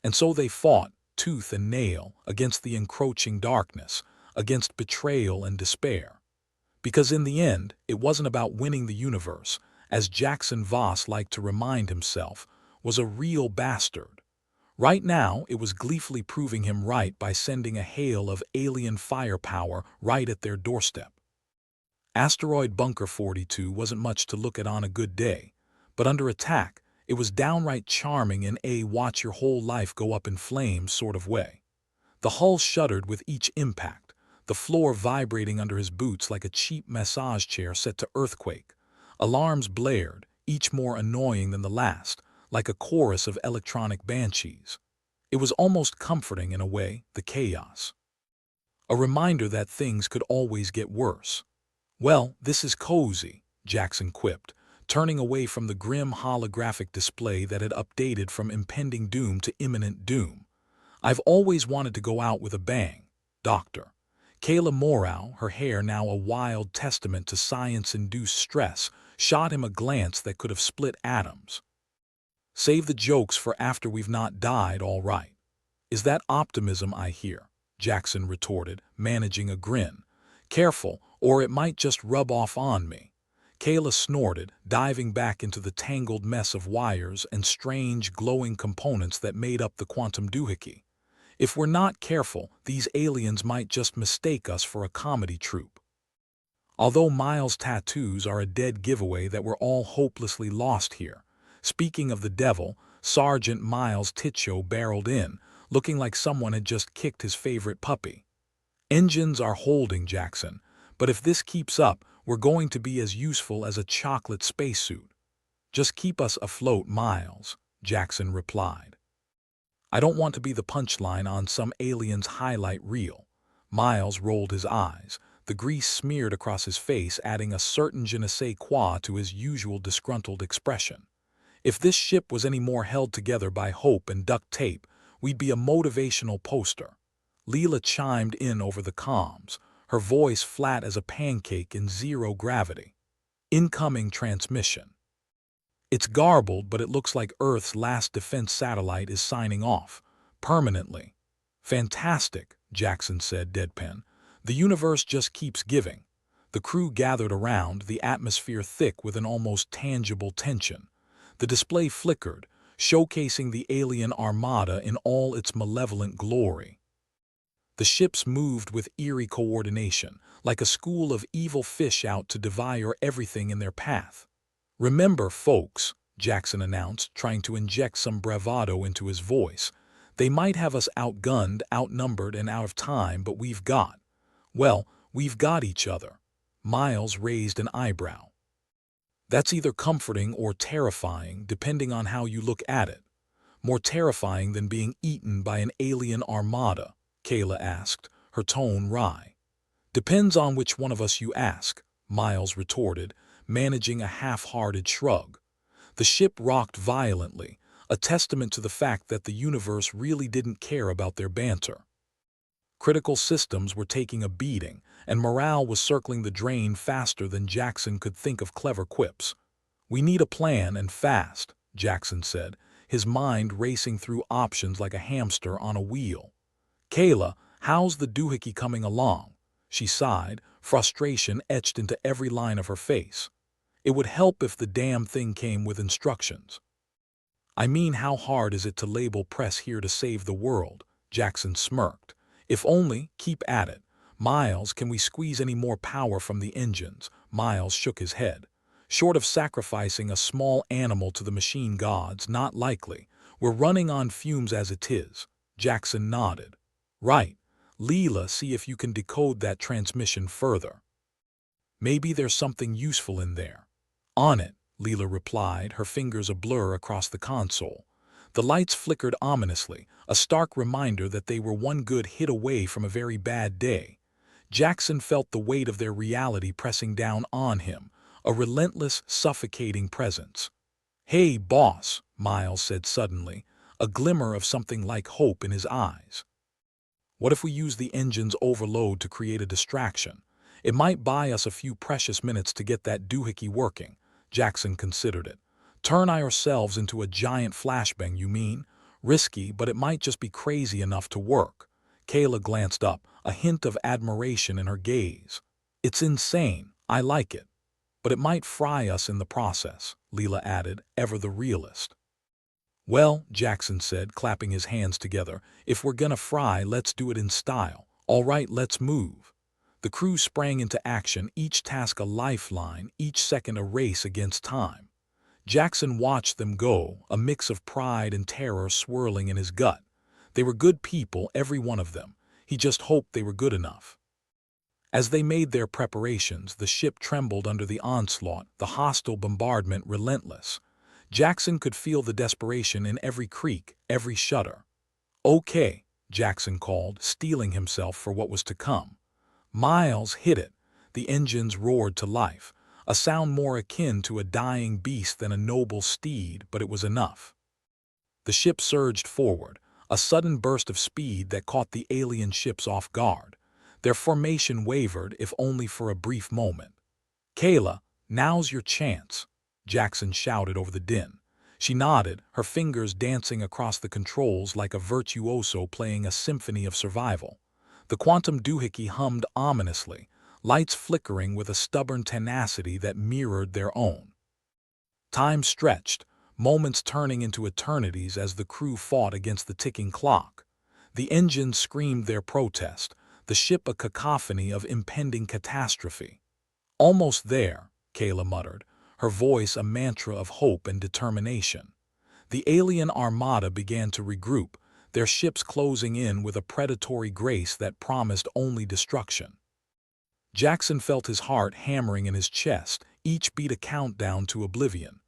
And so they fought, tooth and nail, against the encroaching darkness, against betrayal and despair. Because in the end, it wasn't about winning the universe, as Jackson Voss liked to remind himself, was a real bastard. Right now, it was gleefully proving him right by sending a hail of alien firepower right at their doorstep. Asteroid Bunker 42 wasn't much to look at on a good day, but under attack, it was downright charming in a watch your whole life go up in flames sort of way. The hull shuddered with each impact, the floor vibrating under his boots like a cheap massage chair set to earthquake. Alarms blared, each more annoying than the last, like a chorus of electronic banshees. It was almost comforting in a way, the chaos. A reminder that things could always get worse. "Well, this is cozy," Jackson quipped, turning away from the grim holographic display that had updated from impending doom to imminent doom. "I've always wanted to go out with a bang, Doctor." Kayla Morrow, her hair now a wild testament to science-induced stress, shot him a glance that could have split atoms. "Save the jokes for after we've not died, all right." "Is that optimism I hear?" Jackson retorted, managing a grin. "Careful, or it might just rub off on me." Kayla snorted, diving back into the tangled mess of wires and strange glowing components that made up the quantum doohickey. "If we're not careful, these aliens might just mistake us for a comedy troupe." Although Miles' tattoos are a dead giveaway that we're all hopelessly lost here, Speaking of the devil, Sergeant Miles Titcho barreled in, looking like someone had just kicked his favorite puppy. Engines are holding, Jackson, but if this keeps up, we're going to be as useful as a chocolate spacesuit. Just keep us afloat, Miles, Jackson replied. I don't want to be the punchline on some alien's highlight reel. Miles rolled his eyes, the grease smeared across his face adding a certain je ne sais quoi to his usual disgruntled expression. If this ship was any more held together by hope and duct tape, we'd be a motivational poster. Leela chimed in over the comms, her voice flat as a pancake in zero gravity. Incoming transmission. It's garbled, but it looks like Earth's last defense satellite is signing off. Permanently. Fantastic, Jackson said, deadpan. The universe just keeps giving. The crew gathered around, the atmosphere thick with an almost tangible tension. The display flickered, showcasing the alien armada in all its malevolent glory. The ships moved with eerie coordination, like a school of evil fish out to devour everything in their path. Remember, folks, Jackson announced, trying to inject some bravado into his voice. They might have us outgunned, outnumbered, and out of time, but we've got each other. Miles raised an eyebrow. That's either comforting or terrifying, depending on how you look at it. More terrifying than being eaten by an alien armada, Kayla asked, her tone wry. Depends on which one of us you ask, Miles retorted, managing a half-hearted shrug. The ship rocked violently, a testament to the fact that the universe really didn't care about their banter. Critical systems were taking a beating, and morale was circling the drain faster than Jackson could think of clever quips. We need a plan, and fast, Jackson said, his mind racing through options like a hamster on a wheel. Kayla, how's the doohickey coming along? She sighed, frustration etched into every line of her face. It would help if the damn thing came with instructions. I mean, how hard is it to label press here to save the world? Jackson smirked. If only, keep at it. Miles, can we squeeze any more power from the engines? Miles shook his head. Short of sacrificing a small animal to the machine gods, not likely. We're running on fumes as it is. Jackson nodded. Right. Leela, see if you can decode that transmission further. Maybe there's something useful in there. On it, Leela replied, her fingers a blur across the console. The lights flickered ominously, a stark reminder that they were one good hit away from a very bad day. Jackson felt the weight of their reality pressing down on him, a relentless, suffocating presence. Hey, boss, Miles said suddenly, a glimmer of something like hope in his eyes. What if we use the engine's overload to create a distraction? It might buy us a few precious minutes to get that doohickey working. Jackson considered it. Turn ourselves into a giant flashbang, you mean? Risky, but it might just be crazy enough to work. Kayla glanced up, a hint of admiration in her gaze. It's insane. I like it. But it might fry us in the process, Leela added, ever the realist. Well, Jackson said, clapping his hands together, if we're gonna fry, let's do it in style. All right, let's move. The crew sprang into action, each task a lifeline, each second a race against time. Jackson watched them go, a mix of pride and terror swirling in his gut. They were good people, every one of them. He just hoped they were good enough. As they made their preparations, the ship trembled under the onslaught, the hostile bombardment relentless. Jackson could feel the desperation in every creak, every shudder. Okay, Jackson called, steeling himself for what was to come. Miles hit it. The engines roared to life, a sound more akin to a dying beast than a noble steed, but it was enough. The ship surged forward, a sudden burst of speed that caught the alien ships off guard. Their formation wavered, if only for a brief moment. Kayla, now's your chance, Jackson shouted over the din. She nodded, her fingers dancing across the controls like a virtuoso playing a symphony of survival. The quantum doohickey hummed ominously, lights flickering with a stubborn tenacity that mirrored their own. Time stretched, moments turning into eternities as the crew fought against the ticking clock. The engines screamed their protest, the ship a cacophony of impending catastrophe. Almost there, Kayla muttered, her voice a mantra of hope and determination. The alien armada began to regroup, their ships closing in with a predatory grace that promised only destruction. Jackson felt his heart hammering in his chest, each beat a countdown to oblivion.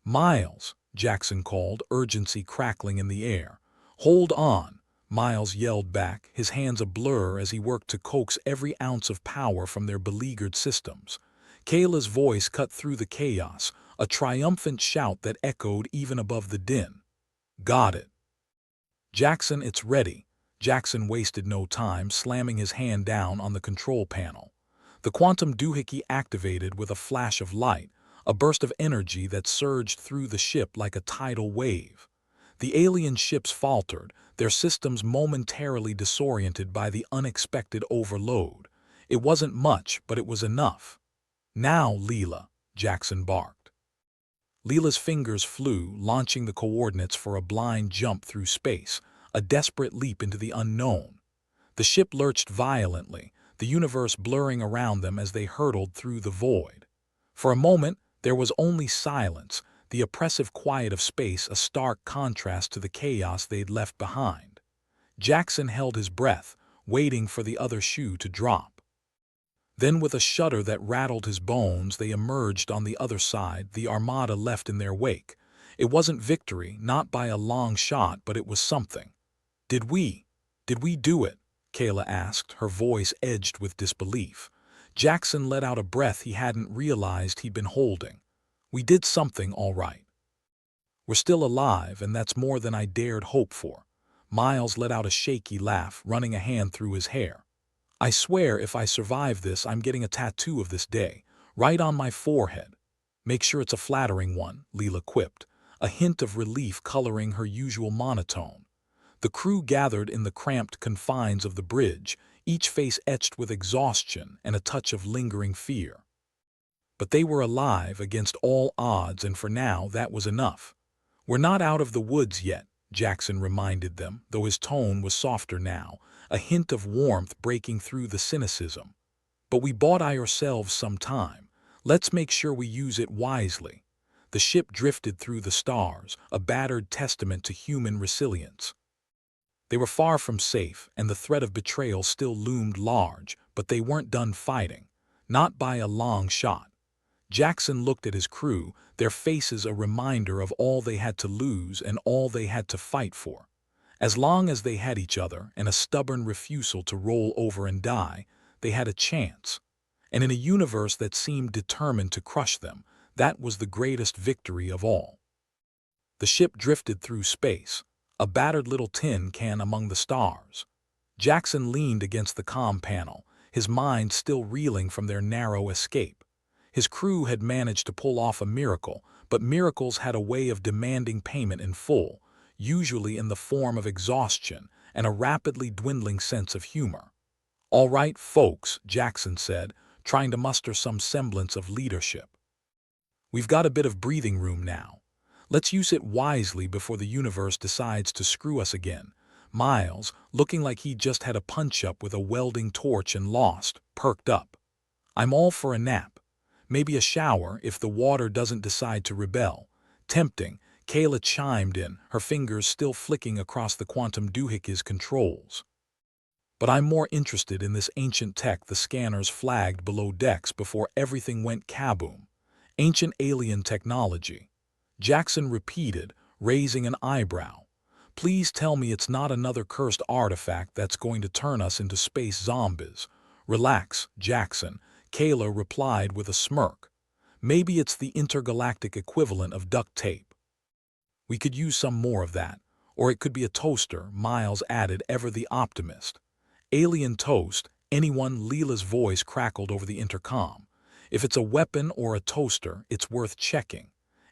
"Miles," Jackson called, urgency crackling in the air. "Hold on," Miles yelled back, his hands a blur as he worked to coax every ounce of power from their beleaguered systems. Kayla's voice cut through the chaos, a triumphant shout that echoed even above the din. "Got it." "Jackson, it's ready." Jackson wasted no time, slamming his hand down on the control panel. The quantum doohickey activated with a flash of light, a burst of energy that surged through the ship like a tidal wave. The alien ships faltered, their systems momentarily disoriented by the unexpected overload. It wasn't much, but it was enough. "Now, Leela," Jackson barked. Leela's fingers flew, launching the coordinates for a blind jump through space, a desperate leap into the unknown. The ship lurched violently, the universe blurring around them as they hurtled through the void. For a moment, there was only silence, the oppressive quiet of space a stark contrast to the chaos they'd left behind. Jackson held his breath, waiting for the other shoe to drop. Then, with a shudder that rattled his bones, they emerged on the other side, the armada left in their wake. It wasn't victory, not by a long shot, but it was something. Did we do it?" Kayla asked, her voice edged with disbelief. Jackson let out a breath he hadn't realized he'd been holding. "We did something, all right. We're still alive, and that's more than I dared hope for." Miles let out a shaky laugh, running a hand through his hair. "I swear if I survive this, I'm getting a tattoo of this day, right on my forehead." "Make sure it's a flattering one," Leela quipped, a hint of relief coloring her usual monotone. The crew gathered in the cramped confines of the bridge, each face etched with exhaustion and a touch of lingering fear. But they were alive against all odds, and for now that was enough. "We're not out of the woods yet," Jackson reminded them, though his tone was softer now, a hint of warmth breaking through the cynicism. "But we bought ourselves some time. Let's make sure we use it wisely." The ship drifted through the stars, a battered testament to human resilience. They were far from safe, and the threat of betrayal still loomed large, but they weren't done fighting. Not by a long shot. Jackson looked at his crew, their faces a reminder of all they had to lose and all they had to fight for. As long as they had each other and a stubborn refusal to roll over and die, they had a chance. And in a universe that seemed determined to crush them, that was the greatest victory of all. The ship drifted through space, a battered little tin can among the stars. Jackson leaned against the comm panel, his mind still reeling from their narrow escape. His crew had managed to pull off a miracle, but miracles had a way of demanding payment in full, usually in the form of exhaustion and a rapidly dwindling sense of humor. "All right, folks," Jackson said, trying to muster some semblance of leadership. "We've got a bit of breathing room now. Let's use it wisely before the universe decides to screw us again." Miles, looking like he'd just had a punch-up with a welding torch and lost, perked up. "I'm all for a nap. Maybe a shower if the water doesn't decide to rebel." "Tempting," Kayla chimed in, her fingers still flicking across the quantum doohickey's controls. "But I'm more interested in this ancient tech the scanners flagged below decks before everything went kaboom. Ancient alien technology." Jackson repeated, raising an eyebrow. "Please tell me it's not another cursed artifact that's going to turn us into space zombies." "Relax, Jackson," Kayla replied with a smirk. "Maybe it's the intergalactic equivalent of duct tape. We could use some more of that. Or it could be a toaster," Miles added, ever the optimist. "Alien toast, anyone?" Leela's voice crackled over the intercom. "If it's a weapon or a toaster, it's worth checking.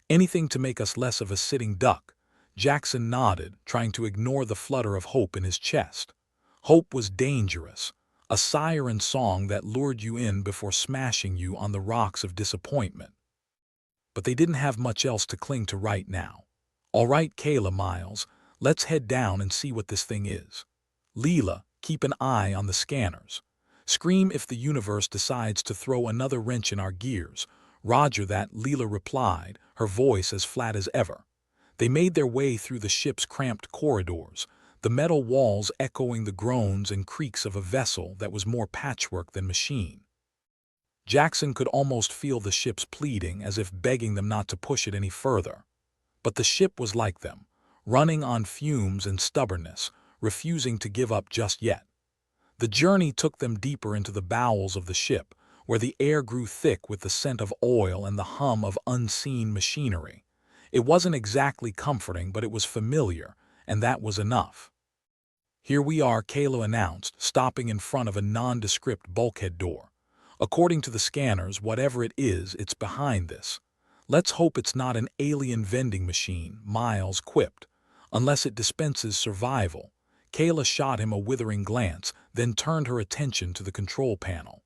Anything to make us less of a sitting duck." Jackson nodded, trying to ignore the flutter of hope in his chest. Hope was dangerous, a siren song that lured you in before smashing you on the rocks of disappointment. But they didn't have much else to cling to right now. "All right, Kayla, Miles, let's head down and see what this thing is. Leela, keep an eye on the scanners. Scream if the universe decides to throw another wrench in our gears." "Roger that," Leela replied, her voice as flat as ever. They made their way through the ship's cramped corridors, the metal walls echoing the groans and creaks of a vessel that was more patchwork than machine. Jackson could almost feel the ship's pleading, as if begging them not to push it any further. But the ship was like them, running on fumes and stubbornness, refusing to give up just yet. The journey took them deeper into the bowels of the ship, where the air grew thick with the scent of oil and the hum of unseen machinery. It wasn't exactly comforting, but it was familiar, and that was enough. "Here we are," Kayla announced, stopping in front of a nondescript bulkhead door. "According to the scanners, whatever it is, it's behind this. Let's hope it's not an alien vending machine," Miles quipped. "Unless it dispenses survival." Kayla shot him a withering glance, then turned her attention to the control panel.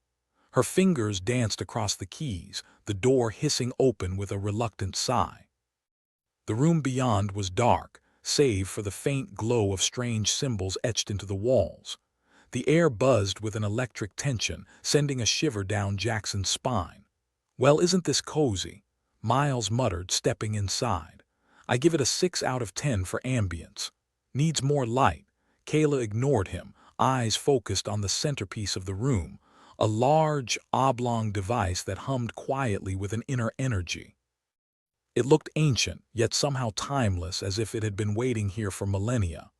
Her fingers danced across the keys, the door hissing open with a reluctant sigh. The room beyond was dark, save for the faint glow of strange symbols etched into the walls. The air buzzed with an electric tension, sending a shiver down Jackson's spine. "Well, isn't this cozy?" Miles muttered, stepping inside. "I give it a 6 out of 10 for ambience. Needs more light." Kayla ignored him, eyes focused on the centerpiece of the room, a large, oblong device that hummed quietly with an inner energy. It looked ancient, yet somehow timeless, as if it had been waiting here for millennia.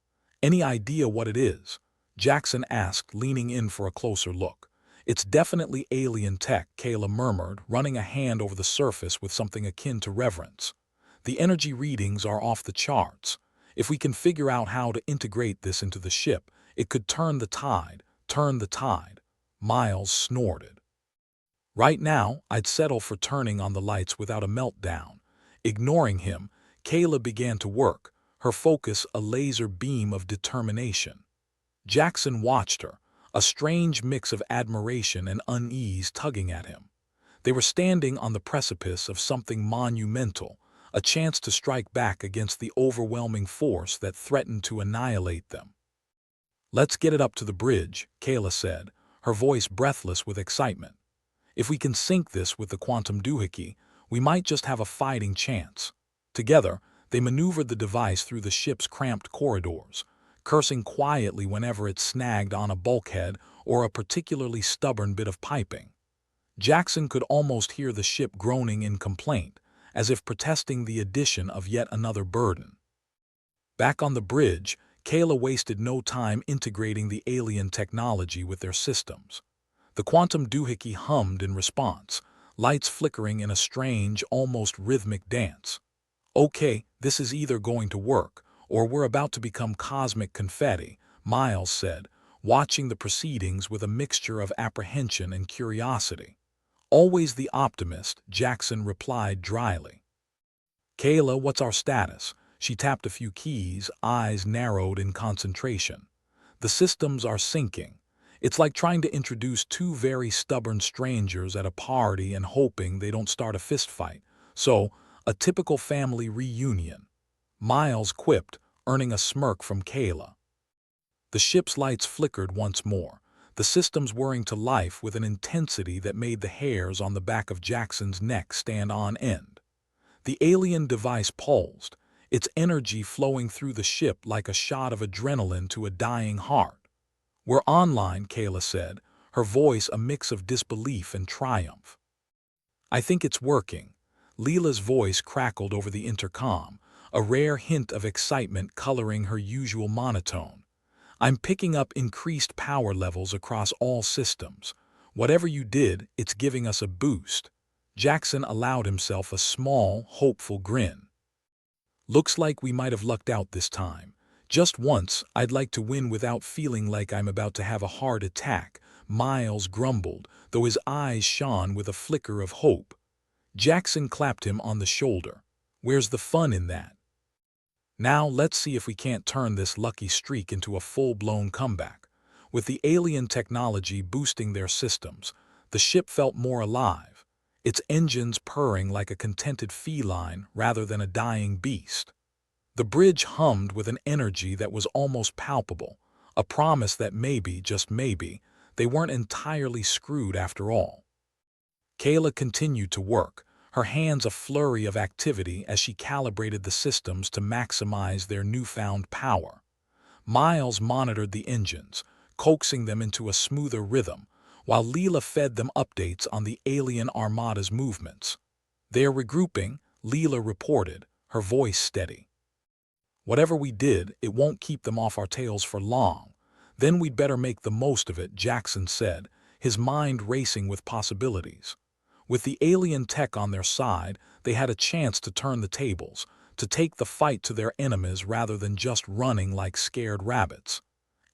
"Any idea what it is?" Jackson asked, leaning in for a closer look. "It's definitely alien tech," Kayla murmured, running a hand over the surface with something akin to reverence. "The energy readings are off the charts. If we can figure out how to integrate this into the ship, it could turn the tide, turn the tide." Miles snorted. "Right now, I'd settle for turning on the lights without a meltdown." Ignoring him, Kayla began to work, her focus a laser beam of determination. Jackson watched her, a strange mix of admiration and unease tugging at him. They were standing on the precipice of something monumental, a chance to strike back against the overwhelming force that threatened to annihilate them. "Let's get it up to the bridge," Kayla said, her voice breathless with excitement. "If we can sync this with the quantum doohickey, we might just have a fighting chance." Together, they maneuvered the device through the ship's cramped corridors, cursing quietly whenever it snagged on a bulkhead or a particularly stubborn bit of piping. Jackson could almost hear the ship groaning in complaint, as if protesting the addition of yet another burden. Back on the bridge, Kayla wasted no time integrating the alien technology with their systems. The quantum doohickey hummed in response, lights flickering in a strange, almost rhythmic dance. "Okay, this is either going to work, or we're about to become cosmic confetti," Miles said, watching the proceedings with a mixture of apprehension and curiosity. "Always the optimist," Jackson replied dryly. "Kayla, what's our status?" She tapped a few keys, eyes narrowed in concentration. "The systems are syncing. It's like trying to introduce two very stubborn strangers at a party and hoping they don't start a fistfight. So, a typical family reunion." Miles quipped, earning a smirk from Kayla. The ship's lights flickered once more, the systems whirring to life with an intensity that made the hairs on the back of Jackson's neck stand on end. The alien device pulsed, its energy flowing through the ship like a shot of adrenaline to a dying heart. "We're online," Kayla said, her voice a mix of disbelief and triumph. "I think it's working." Leela's voice crackled over the intercom, a rare hint of excitement coloring her usual monotone. "I'm picking up increased power levels across all systems. Whatever you did, it's giving us a boost." Jackson allowed himself a small, hopeful grin. "Looks like we might have lucked out this time. Just once, I'd like to win without feeling like I'm about to have a heart attack," Miles grumbled, though his eyes shone with a flicker of hope. Jackson clapped him on the shoulder. "Where's the fun in that? Now let's see if we can't turn this lucky streak into a full-blown comeback." With the alien technology boosting their systems, the ship felt more alive, its engines purring like a contented feline rather than a dying beast. The bridge hummed with an energy that was almost palpable, a promise that maybe, just maybe, they weren't entirely screwed after all. Kayla continued to work, her hands a flurry of activity as she calibrated the systems to maximize their newfound power. Miles monitored the engines, coaxing them into a smoother rhythm, while Leela fed them updates on the alien armada's movements. "They are regrouping," Leela reported, her voice steady. "Whatever we did, it won't keep them off our tails for long. Then we'd better make the most of it," Jackson said, his mind racing with possibilities. With the alien tech on their side, they had a chance to turn the tables, to take the fight to their enemies rather than just running like scared rabbits.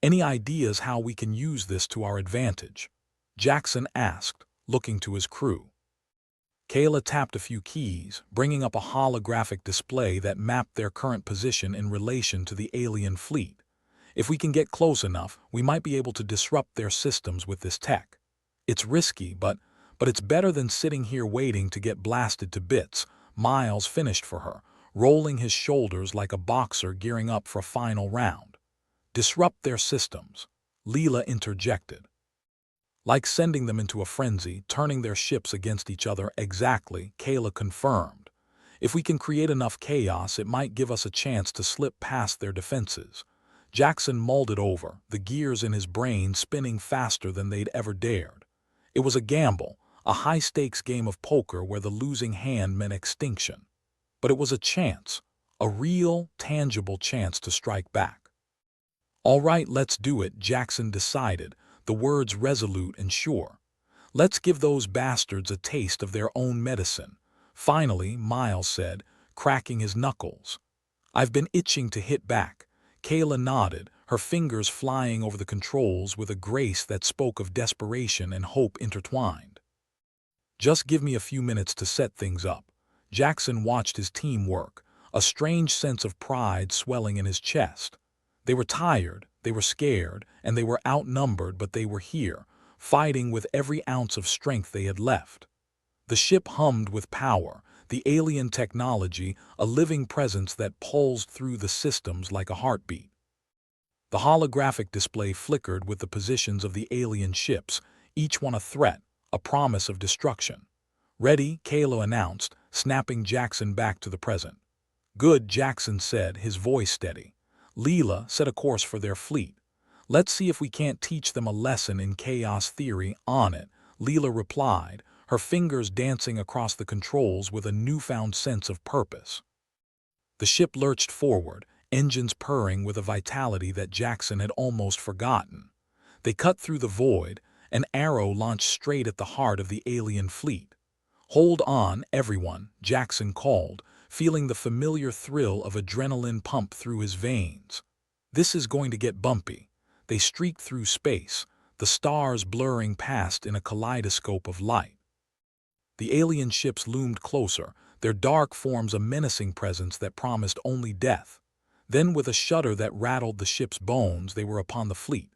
"Any ideas how we can use this to our advantage?" Jackson asked, looking to his crew. Kayla tapped a few keys, bringing up a holographic display that mapped their current position in relation to the alien fleet. "If we can get close enough, we might be able to disrupt their systems with this tech. It's risky, but it's better than sitting here waiting to get blasted to bits," Miles finished for her, rolling his shoulders like a boxer gearing up for a final round. "Disrupt their systems," Leela interjected. "Like sending them into a frenzy, turning their ships against each other." "Exactly," Kayla confirmed. "If we can create enough chaos, it might give us a chance to slip past their defenses." Jackson mulled it over, the gears in his brain spinning faster than they'd ever dared. It was a gamble, a high-stakes game of poker where the losing hand meant extinction. But it was a chance, a real, tangible chance to strike back. "All right, let's do it," Jackson decided, the words resolute and sure. "Let's give those bastards a taste of their own medicine." Finally, Miles said, cracking his knuckles. "I've been itching to hit back." Kayla nodded, her fingers flying over the controls with a grace that spoke of desperation and hope intertwined. "Just give me a few minutes to set things up." Jackson watched his team work, a strange sense of pride swelling in his chest. They were tired, they were scared, and they were outnumbered, but they were here, fighting with every ounce of strength they had left. The ship hummed with power, the alien technology, a living presence that pulsed through the systems like a heartbeat. The holographic display flickered with the positions of the alien ships, each one a threat, a promise of destruction. "Ready," Kayla announced, snapping Jackson back to the present. "Good," Jackson said, his voice steady. "Leela, set a course for their fleet. Let's see if we can't teach them a lesson in chaos theory." "On it," Leela replied, her fingers dancing across the controls with a newfound sense of purpose. The ship lurched forward, engines purring with a vitality that Jackson had almost forgotten. They cut through the void, an arrow launched straight at the heart of the alien fleet. "Hold on, everyone," Jackson called, feeling the familiar thrill of adrenaline pump through his veins. "This is going to get bumpy." They streaked through space, the stars blurring past in a kaleidoscope of light. The alien ships loomed closer, their dark forms a menacing presence that promised only death. Then, with a shudder that rattled the ship's bones, they were upon the fleet.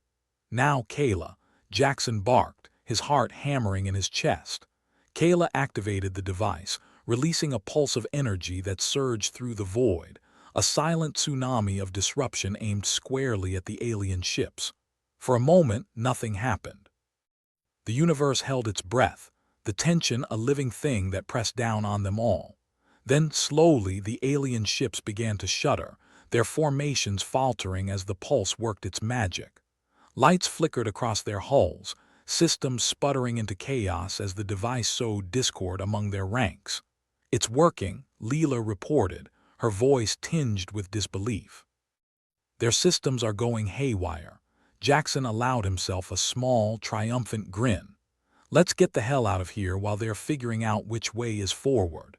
"Now, Kayla," Jackson barked, his heart hammering in his chest. Kayla activated the device, releasing a pulse of energy that surged through the void, a silent tsunami of disruption aimed squarely at the alien ships. For a moment, nothing happened. The universe held its breath, the tension a living thing that pressed down on them all. Then, slowly, the alien ships began to shudder, their formations faltering as the pulse worked its magic. Lights flickered across their hulls, systems sputtering into chaos as the device sowed discord among their ranks. "It's working," Leela reported, her voice tinged with disbelief. "Their systems are going haywire." Jackson allowed himself a small, triumphant grin. "Let's get the hell out of here while they're figuring out which way is forward."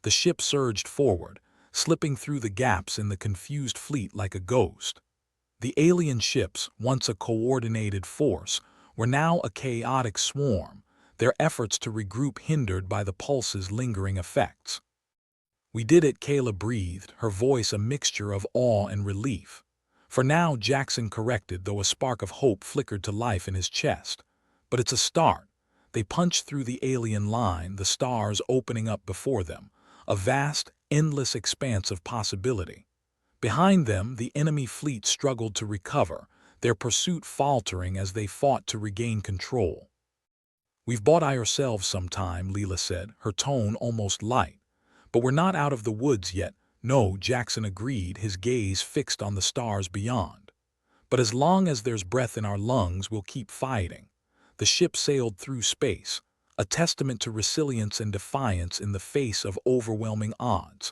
The ship surged forward, slipping through the gaps in the confused fleet like a ghost. The alien ships, once a coordinated force, were now a chaotic swarm, their efforts to regroup hindered by the pulse's lingering effects. "We did it," Kayla breathed, her voice a mixture of awe and relief. "For now," Jackson corrected, though a spark of hope flickered to life in his chest. "But it's a start." They punched through the alien line, the stars opening up before them, a vast, endless expanse of possibility. Behind them, the enemy fleet struggled to recover, their pursuit faltering as they fought to regain control. "We've bought ourselves some time," Leela said, her tone almost light. "But we're not out of the woods yet." "No," Jackson agreed, his gaze fixed on the stars beyond. "But as long as there's breath in our lungs, we'll keep fighting." The ship sailed through space, a testament to resilience and defiance in the face of overwhelming odds.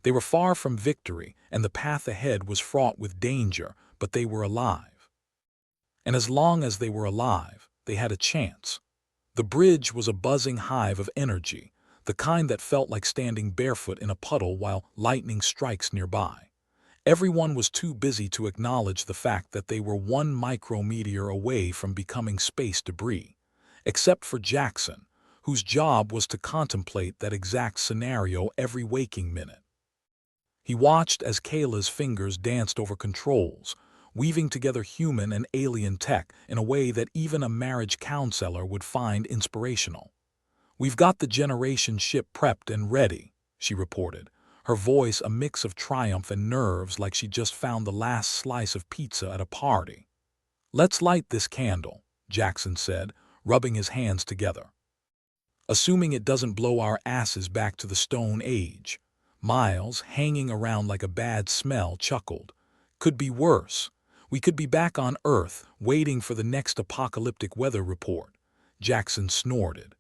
They were far from victory, and the path ahead was fraught with danger, but they were alive. And as long as they were alive, they had a chance. The bridge was a buzzing hive of energy, the kind that felt like standing barefoot in a puddle while lightning strikes nearby. Everyone was too busy to acknowledge the fact that they were one micrometeor away from becoming space debris, except for Jackson, whose job was to contemplate that exact scenario every waking minute. He watched as Kayla's fingers danced over controls, weaving together human and alien tech in a way that even a marriage counselor would find inspirational. "We've got the generation ship prepped and ready," she reported, her voice a mix of triumph and nerves, like she just found the last slice of pizza at a party. "Let's light this candle," Jackson said, rubbing his hands together. "Assuming it doesn't blow our asses back to the Stone Age." Miles, hanging around like a bad smell, chuckled. "Could be worse. We could be back on Earth, waiting for the next apocalyptic weather report." Jackson snorted.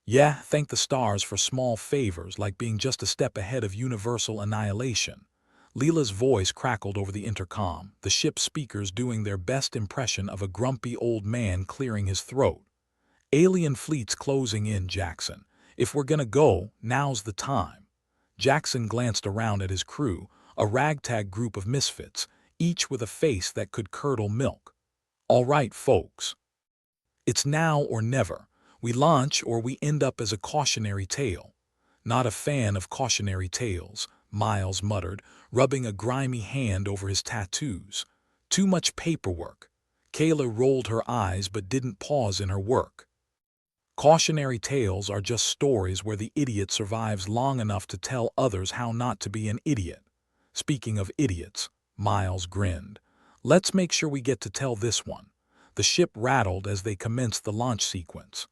"Yeah, thank the stars for small favors like being just a step ahead of universal annihilation." Leela's voice crackled over the intercom, the ship's speakers doing their best impression of a grumpy old man clearing his throat. "Alien fleets closing in, Jackson. If we're gonna go, now's the time." Jackson glanced around at his crew, a ragtag group of misfits, each with a face that could curdle milk. "All right, folks. It's now or never. We launch or we end up as a cautionary tale." "Not a fan of cautionary tales," Miles muttered, rubbing a grimy hand over his tattoos. "Too much paperwork." Kayla rolled her eyes but didn't pause in her work. "Cautionary tales are just stories where the idiot survives long enough to tell others how not to be an idiot." "Speaking of idiots," Miles grinned, "let's make sure we get to tell this one." The ship rattled as they commenced the launch sequence.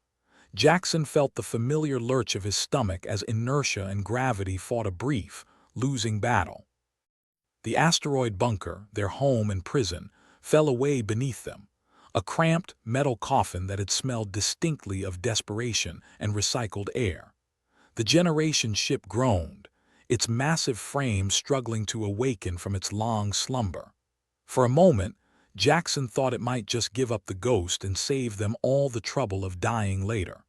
Jackson felt the familiar lurch of his stomach as inertia and gravity fought a brief, losing battle. The asteroid bunker, their home and prison, fell away beneath them, a cramped metal coffin that had smelled distinctly of desperation and recycled air. The generation ship groaned, its massive frame struggling to awaken from its long slumber. For a moment, Jackson thought it might just give up the ghost and save them all the trouble of dying later.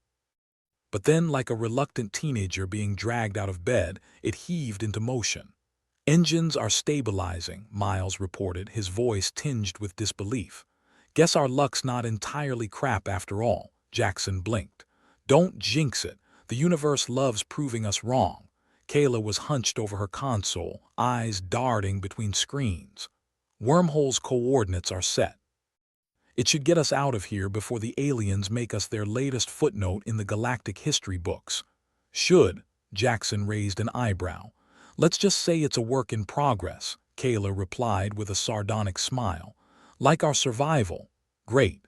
But then, like a reluctant teenager being dragged out of bed, it heaved into motion. "Engines are stabilizing," Miles reported, his voice tinged with disbelief. "Guess our luck's not entirely crap after all." Jackson blinked. "Don't jinx it. The universe loves proving us wrong." Kayla was hunched over her console, eyes darting between screens. "Wormhole's coordinates are set. It should get us out of here before the aliens make us their latest footnote in the galactic history books." "Should?" Jackson raised an eyebrow. "Let's just say it's a work in progress," Kayla replied with a sardonic smile. "Like our survival. Great.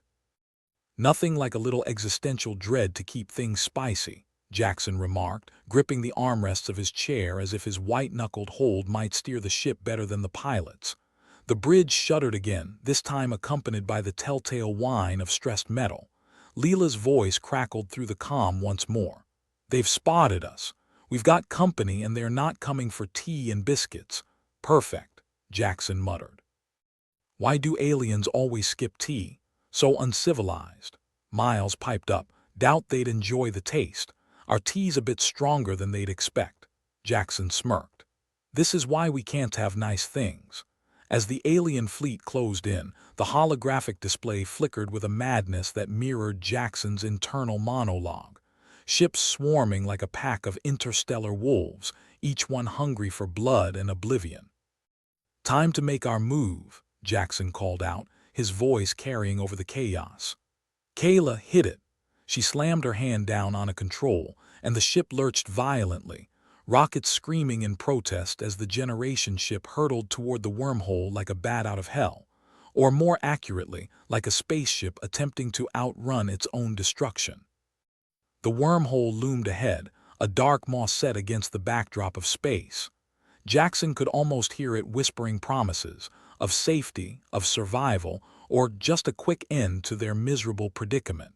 Nothing like a little existential dread to keep things spicy," Jackson remarked, gripping the armrests of his chair as if his white-knuckled hold might steer the ship better than the pilot's. The bridge shuddered again, this time accompanied by the telltale whine of stressed metal. Leela's voice crackled through the comm once more. "They've spotted us. We've got company and they're not coming for tea and biscuits." "Perfect," Jackson muttered. "Why do aliens always skip tea? So uncivilized." Miles piped up. "Doubt they'd enjoy the taste. Our tea's a bit stronger than they'd expect." Jackson smirked. "This is why we can't have nice things." As the alien fleet closed in, the holographic display flickered with a madness that mirrored Jackson's internal monologue. Ships swarming like a pack of interstellar wolves, each one hungry for blood and oblivion. "Time to make our move," Jackson called out, his voice carrying over the chaos. Kayla hit it. She slammed her hand down on a control, and the ship lurched violently, rockets screaming in protest as the generation ship hurtled toward the wormhole like a bat out of hell, or more accurately, like a spaceship attempting to outrun its own destruction. The wormhole loomed ahead, a dark maw set against the backdrop of space. Jackson could almost hear it whispering promises of safety, of survival, or just a quick end to their miserable predicament.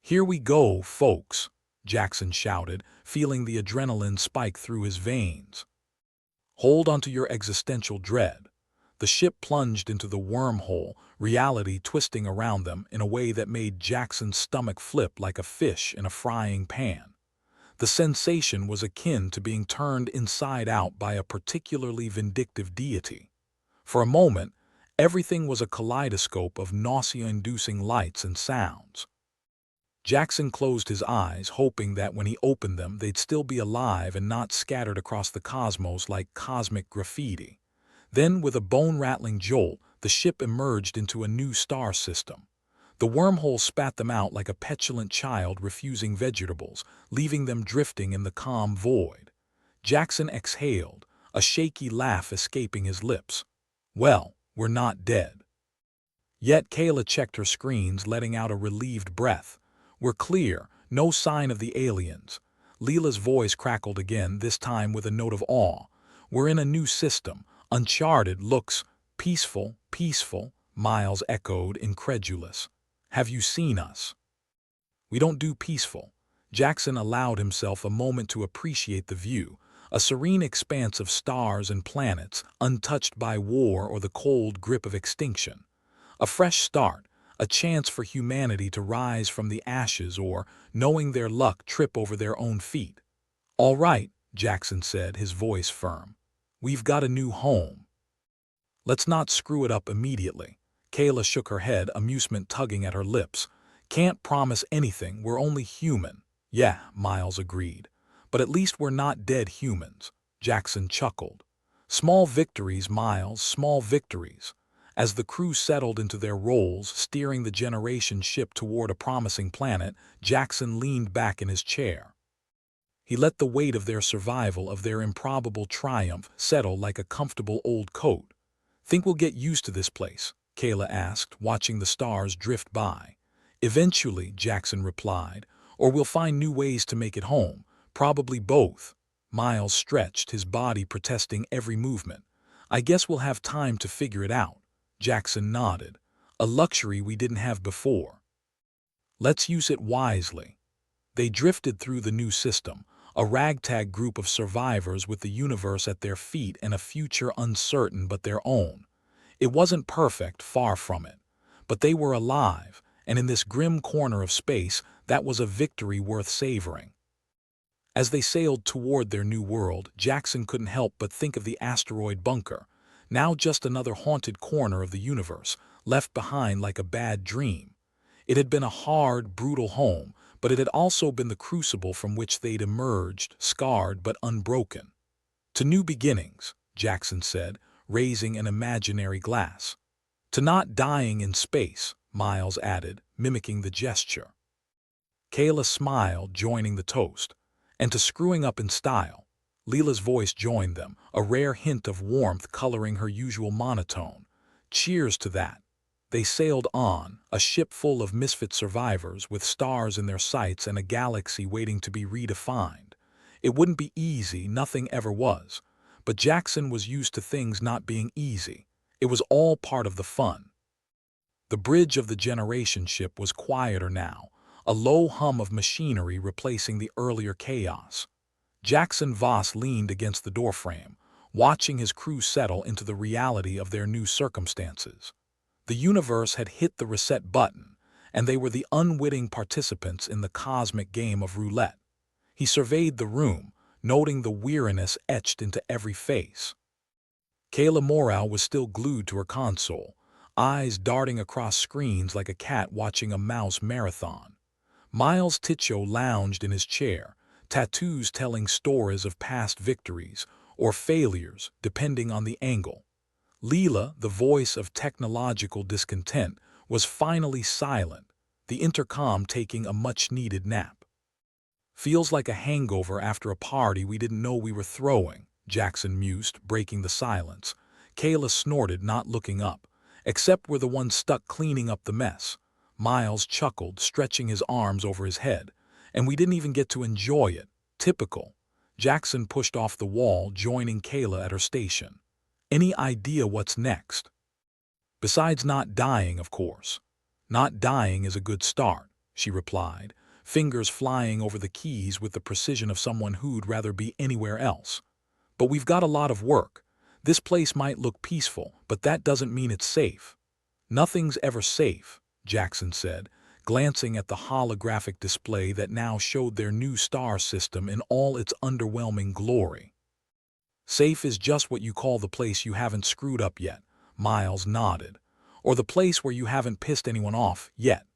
"Here we go, folks," Jackson shouted, feeling the adrenaline spike through his veins. Hold onto your existential dread. The ship plunged into the wormhole, reality twisting around them in a way that made Jackson's stomach flip like a fish in a frying pan. The sensation was akin to being turned inside out by a particularly vindictive deity. For a moment, everything was a kaleidoscope of nausea-inducing lights and sounds. Jackson closed his eyes, hoping that when he opened them they'd still be alive and not scattered across the cosmos like cosmic graffiti. Then, with a bone-rattling jolt, the ship emerged into a new star system. The wormhole spat them out like a petulant child refusing vegetables, leaving them drifting in the calm void. Jackson exhaled, a shaky laugh escaping his lips. Well, we're not dead. Yet Kayla checked her screens, letting out a relieved breath. We're clear, no sign of the aliens. Leela's voice crackled again, this time with a note of awe. We're in a new system, uncharted, looks peaceful, peaceful, Miles echoed, incredulous. Have you seen us? We don't do peaceful. Jackson allowed himself a moment to appreciate the view, a serene expanse of stars and planets, untouched by war or the cold grip of extinction. A fresh start, a chance for humanity to rise from the ashes or, knowing their luck, trip over their own feet. All right, Jackson said, his voice firm. We've got a new home. Let's not screw it up immediately. Kayla shook her head, amusement tugging at her lips. Can't promise anything, we're only human. Yeah, Miles agreed. But at least we're not dead humans. Jackson chuckled. Small victories, Miles, small victories. As the crew settled into their roles, steering the generation ship toward a promising planet, Jackson leaned back in his chair. He let the weight of their survival, of their improbable triumph, settle like a comfortable old coat. Think we'll get used to this place? Kayla asked, watching the stars drift by. Eventually, Jackson replied, or we'll find new ways to make it home, probably both. Miles stretched, his body protesting every movement. I guess we'll have time to figure it out. Jackson nodded, a luxury we didn't have before. Let's use it wisely. They drifted through the new system, a ragtag group of survivors with the universe at their feet and a future uncertain but their own. It wasn't perfect, far from it. But they were alive, and in this grim corner of space, that was a victory worth savoring. As they sailed toward their new world, Jackson couldn't help but think of the asteroid bunker, now just another haunted corner of the universe, left behind like a bad dream. It had been a hard, brutal home, but it had also been the crucible from which they'd emerged, scarred but unbroken. To new beginnings, Jackson said, raising an imaginary glass. To not dying in space, Miles added, mimicking the gesture. Kayla smiled, joining the toast. And to screwing up in style. Leela's voice joined them, a rare hint of warmth coloring her usual monotone. Cheers to that. They sailed on, a ship full of misfit survivors with stars in their sights and a galaxy waiting to be redefined. It wouldn't be easy, nothing ever was. But Jackson was used to things not being easy. It was all part of the fun. The bridge of the generation ship was quieter now, a low hum of machinery replacing the earlier chaos. Jackson Voss leaned against the doorframe, watching his crew settle into the reality of their new circumstances. The universe had hit the reset button, and they were the unwitting participants in the cosmic game of roulette. He surveyed the room, noting the weariness etched into every face. Kayla Morrell was still glued to her console, eyes darting across screens like a cat watching a mouse marathon. Miles Titcho lounged in his chair, tattoos telling stories of past victories or failures, depending on the angle. Leela, the voice of technological discontent, was finally silent, the intercom taking a much-needed nap. Feels like a hangover after a party we didn't know we were throwing, Jackson mused, breaking the silence. Kayla snorted, not looking up. Except we're the ones stuck cleaning up the mess. Miles chuckled, stretching his arms over his head. And we didn't even get to enjoy it. Typical. Jackson pushed off the wall, joining Kayla at her station. Any idea what's next? Besides not dying, of course. Not dying is a good start, she replied, fingers flying over the keys with the precision of someone who'd rather be anywhere else. But we've got a lot of work. This place might look peaceful, but that doesn't mean it's safe. Nothing's ever safe, Jackson said, glancing at the holographic display that now showed their new star system in all its underwhelming glory. Safe is just what you call the place you haven't screwed up yet, Miles nodded. Or the place where you haven't pissed anyone off yet.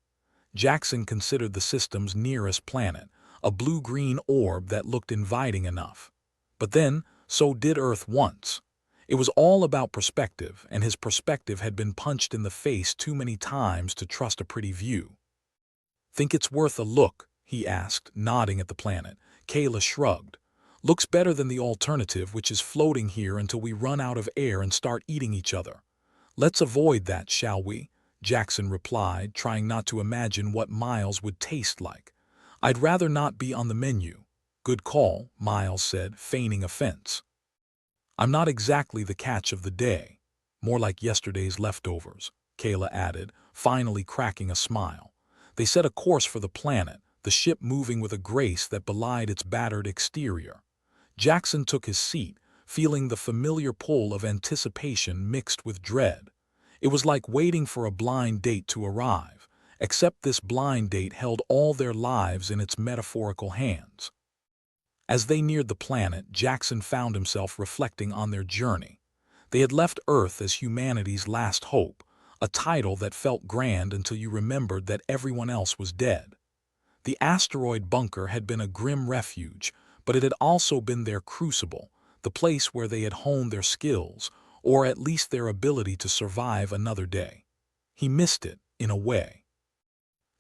Jackson considered the system's nearest planet, a blue-green orb that looked inviting enough. But then, so did Earth once. It was all about perspective, and his perspective had been punched in the face too many times to trust a pretty view. Think it's worth a look? He asked, nodding at the planet. Kayla shrugged. Looks better than the alternative, which is floating here until we run out of air and start eating each other. Let's avoid that, shall we? Jackson replied, trying not to imagine what Miles would taste like. I'd rather not be on the menu. Good call, Miles said, feigning offense. I'm not exactly the catch of the day. More like yesterday's leftovers, Kayla added, finally cracking a smile. They set a course for the planet, the ship moving with a grace that belied its battered exterior. Jackson took his seat, feeling the familiar pull of anticipation mixed with dread. It was like waiting for a blind date to arrive, except this blind date held all their lives in its metaphorical hands. As they neared the planet, Jackson found himself reflecting on their journey. They had left Earth as humanity's last hope, a title that felt grand until you remembered that everyone else was dead. The asteroid bunker had been a grim refuge, but it had also been their crucible, the place where they had honed their skills, or at least their ability to survive another day. He missed it, in a way.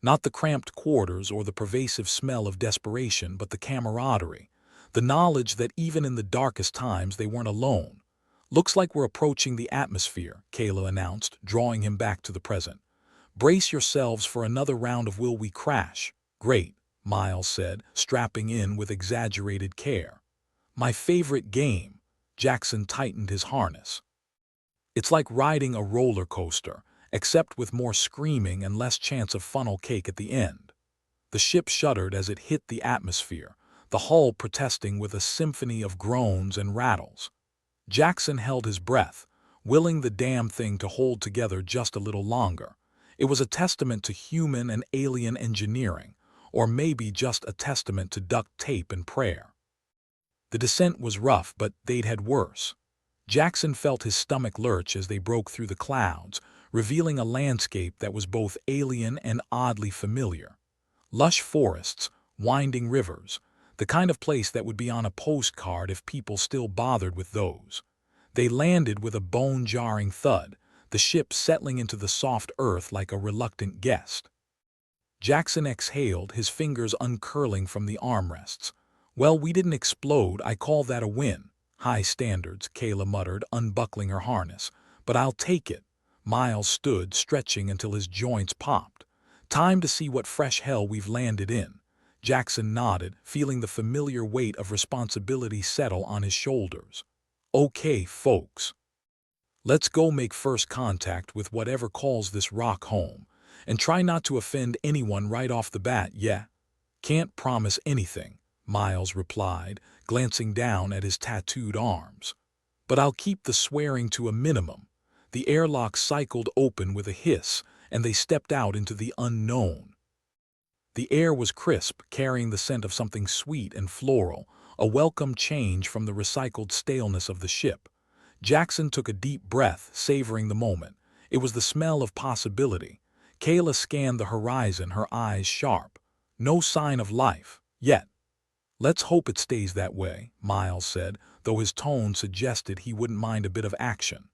Not the cramped quarters or the pervasive smell of desperation, but the camaraderie, the knowledge that even in the darkest times they weren't alone. Looks like we're approaching the atmosphere, Kayla announced, drawing him back to the present. Brace yourselves for another round of Will We Crash? Great, Miles said, strapping in with exaggerated care. My favorite game. Jackson tightened his harness. It's like riding a roller coaster, except with more screaming and less chance of funnel cake at the end. The ship shuddered as it hit the atmosphere, the hull protesting with a symphony of groans and rattles. Jackson held his breath, willing the damn thing to hold together just a little longer. It was a testament to human and alien engineering, or maybe just a testament to duct tape and prayer. The descent was rough, but they'd had worse. Jackson felt his stomach lurch as they broke through the clouds, revealing a landscape that was both alien and oddly familiar. Lush forests, winding rivers, the kind of place that would be on a postcard if people still bothered with those. They landed with a bone-jarring thud, the ship settling into the soft earth like a reluctant guest. Jackson exhaled, his fingers uncurling from the armrests. Well, we didn't explode, I call that a win. High standards, Kayla muttered, unbuckling her harness. But I'll take it. Miles stood, stretching until his joints popped. Time to see what fresh hell we've landed in. Jackson nodded, feeling the familiar weight of responsibility settle on his shoulders. Okay, folks. Let's go make first contact with whatever calls this rock home, and try not to offend anyone right off the bat, yeah? Can't promise anything, Miles replied, glancing down at his tattooed arms. But I'll keep the swearing to a minimum. The airlock cycled open with a hiss, and they stepped out into the unknown. The air was crisp, carrying the scent of something sweet and floral, a welcome change from the recycled staleness of the ship. Jackson took a deep breath, savoring the moment. It was the smell of possibility. Kayla scanned the horizon, her eyes sharp. No sign of life, yet. Let's hope it stays that way, Miles said, though his tone suggested he wouldn't mind a bit of action.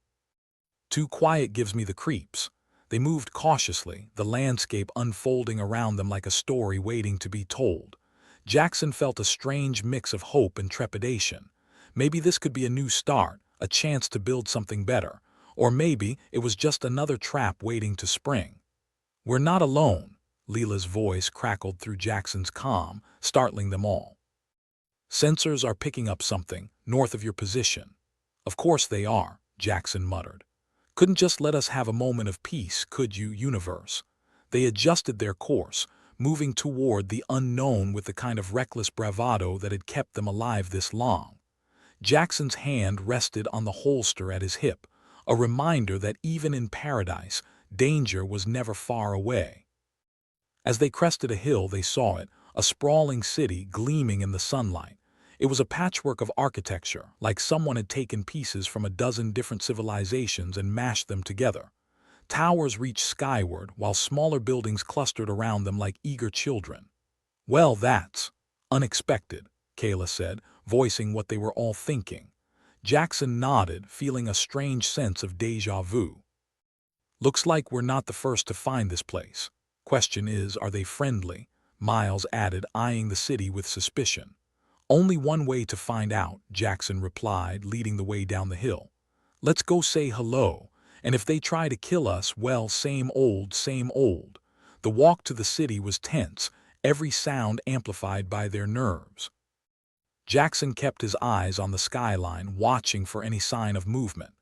Too quiet gives me the creeps. They moved cautiously, the landscape unfolding around them like a story waiting to be told. Jackson felt a strange mix of hope and trepidation. Maybe this could be a new start, a chance to build something better. Or maybe it was just another trap waiting to spring. We're not alone. Leela's voice crackled through Jackson's comm, startling them all. "Sensors are picking up something, north of your position." "Of course they are," Jackson muttered. "Couldn't just let us have a moment of peace, could you, Universe?" They adjusted their course, moving toward the unknown with the kind of reckless bravado that had kept them alive this long. Jackson's hand rested on the holster at his hip, a reminder that even in paradise, danger was never far away. As they crested a hill, they saw it, a sprawling city gleaming in the sunlight. It was a patchwork of architecture, like someone had taken pieces from a dozen different civilizations and mashed them together. Towers reached skyward, while smaller buildings clustered around them like eager children. "Well, that's unexpected," Kayla said, voicing what they were all thinking. Jackson nodded, feeling a strange sense of déjà vu. "Looks like we're not the first to find this place. Question is, are they friendly?" Miles added, eyeing the city with suspicion. "Only one way to find out," Jackson replied, leading the way down the hill. "Let's go say hello, and if they try to kill us, well, same old, same old." The walk to the city was tense, every sound amplified by their nerves. Jackson kept his eyes on the skyline, watching for any sign of movement.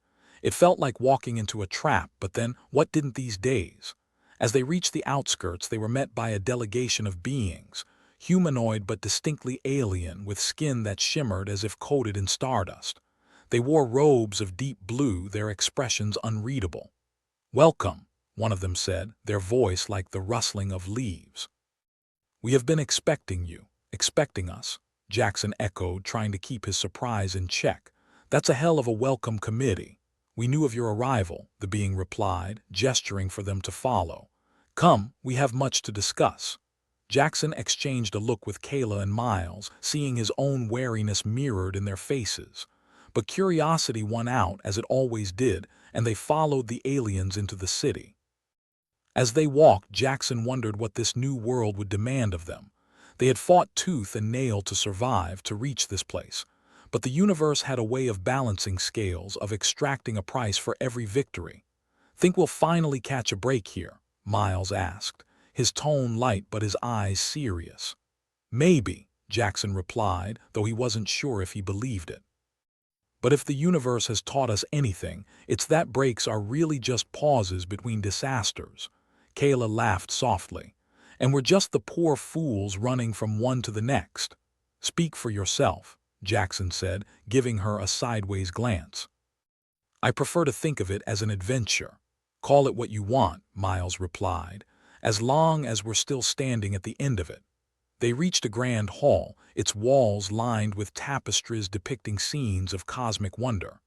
It felt like walking into a trap, but then, what didn't these days? As they reached the outskirts, they were met by a delegation of beings, humanoid but distinctly alien, with skin that shimmered as if coated in stardust. They wore robes of deep blue, their expressions unreadable. "Welcome," one of them said, their voice like the rustling of leaves. "We have been expecting you." "Expecting us?" Jackson echoed, trying to keep his surprise in check. "That's a hell of a welcome committee." "We knew of your arrival," the being replied, gesturing for them to follow. "Come, we have much to discuss." Jackson exchanged a look with Kayla and Miles, seeing his own wariness mirrored in their faces. But curiosity won out, as it always did, and they followed the aliens into the city. As they walked, Jackson wondered what this new world would demand of them. They had fought tooth and nail to survive, to reach this place. But the universe had a way of balancing scales, of extracting a price for every victory. "Think we'll finally catch a break here?" Miles asked, his tone light but his eyes serious. "Maybe," Jackson replied, though he wasn't sure if he believed it. "But if the universe has taught us anything, it's that breaks are really just pauses between disasters." Kayla laughed softly. "And we're just the poor fools running from one to the next." "Speak for yourself," Jackson said, giving her a sideways glance. "I prefer to think of it as an adventure." "Call it what you want," Miles replied, "as long as we're still standing at the end of it." They reached a grand hall, its walls lined with tapestries depicting scenes of cosmic wonder.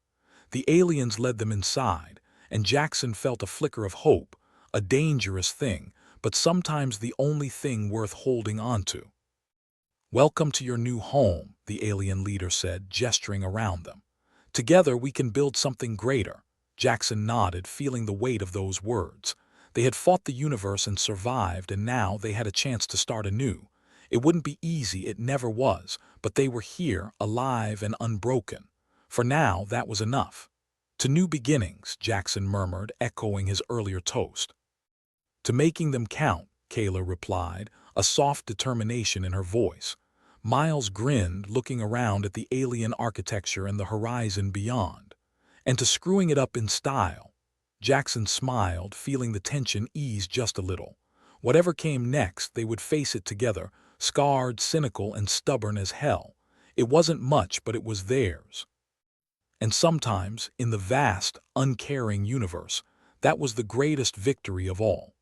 The aliens led them inside, and Jackson felt a flicker of hope, a dangerous thing, but sometimes the only thing worth holding onto. "Welcome to your new home," the alien leader said, gesturing around them. "Together we can build something greater." Jackson nodded, feeling the weight of those words. They had fought the universe and survived, and now they had a chance to start anew. It wouldn't be easy, it never was, but they were here, alive and unbroken. For now, that was enough. "To new beginnings," Jackson murmured, echoing his earlier toast. "To making them count," Kayla replied, a soft determination in her voice. Miles grinned, looking around at the alien architecture and the horizon beyond. "And to screwing it up in style." Jackson smiled, feeling the tension ease just a little. Whatever came next, they would face it together, scarred, cynical, and stubborn as hell. It wasn't much, but it was theirs. And sometimes, in the vast, uncaring universe, that was the greatest victory of all.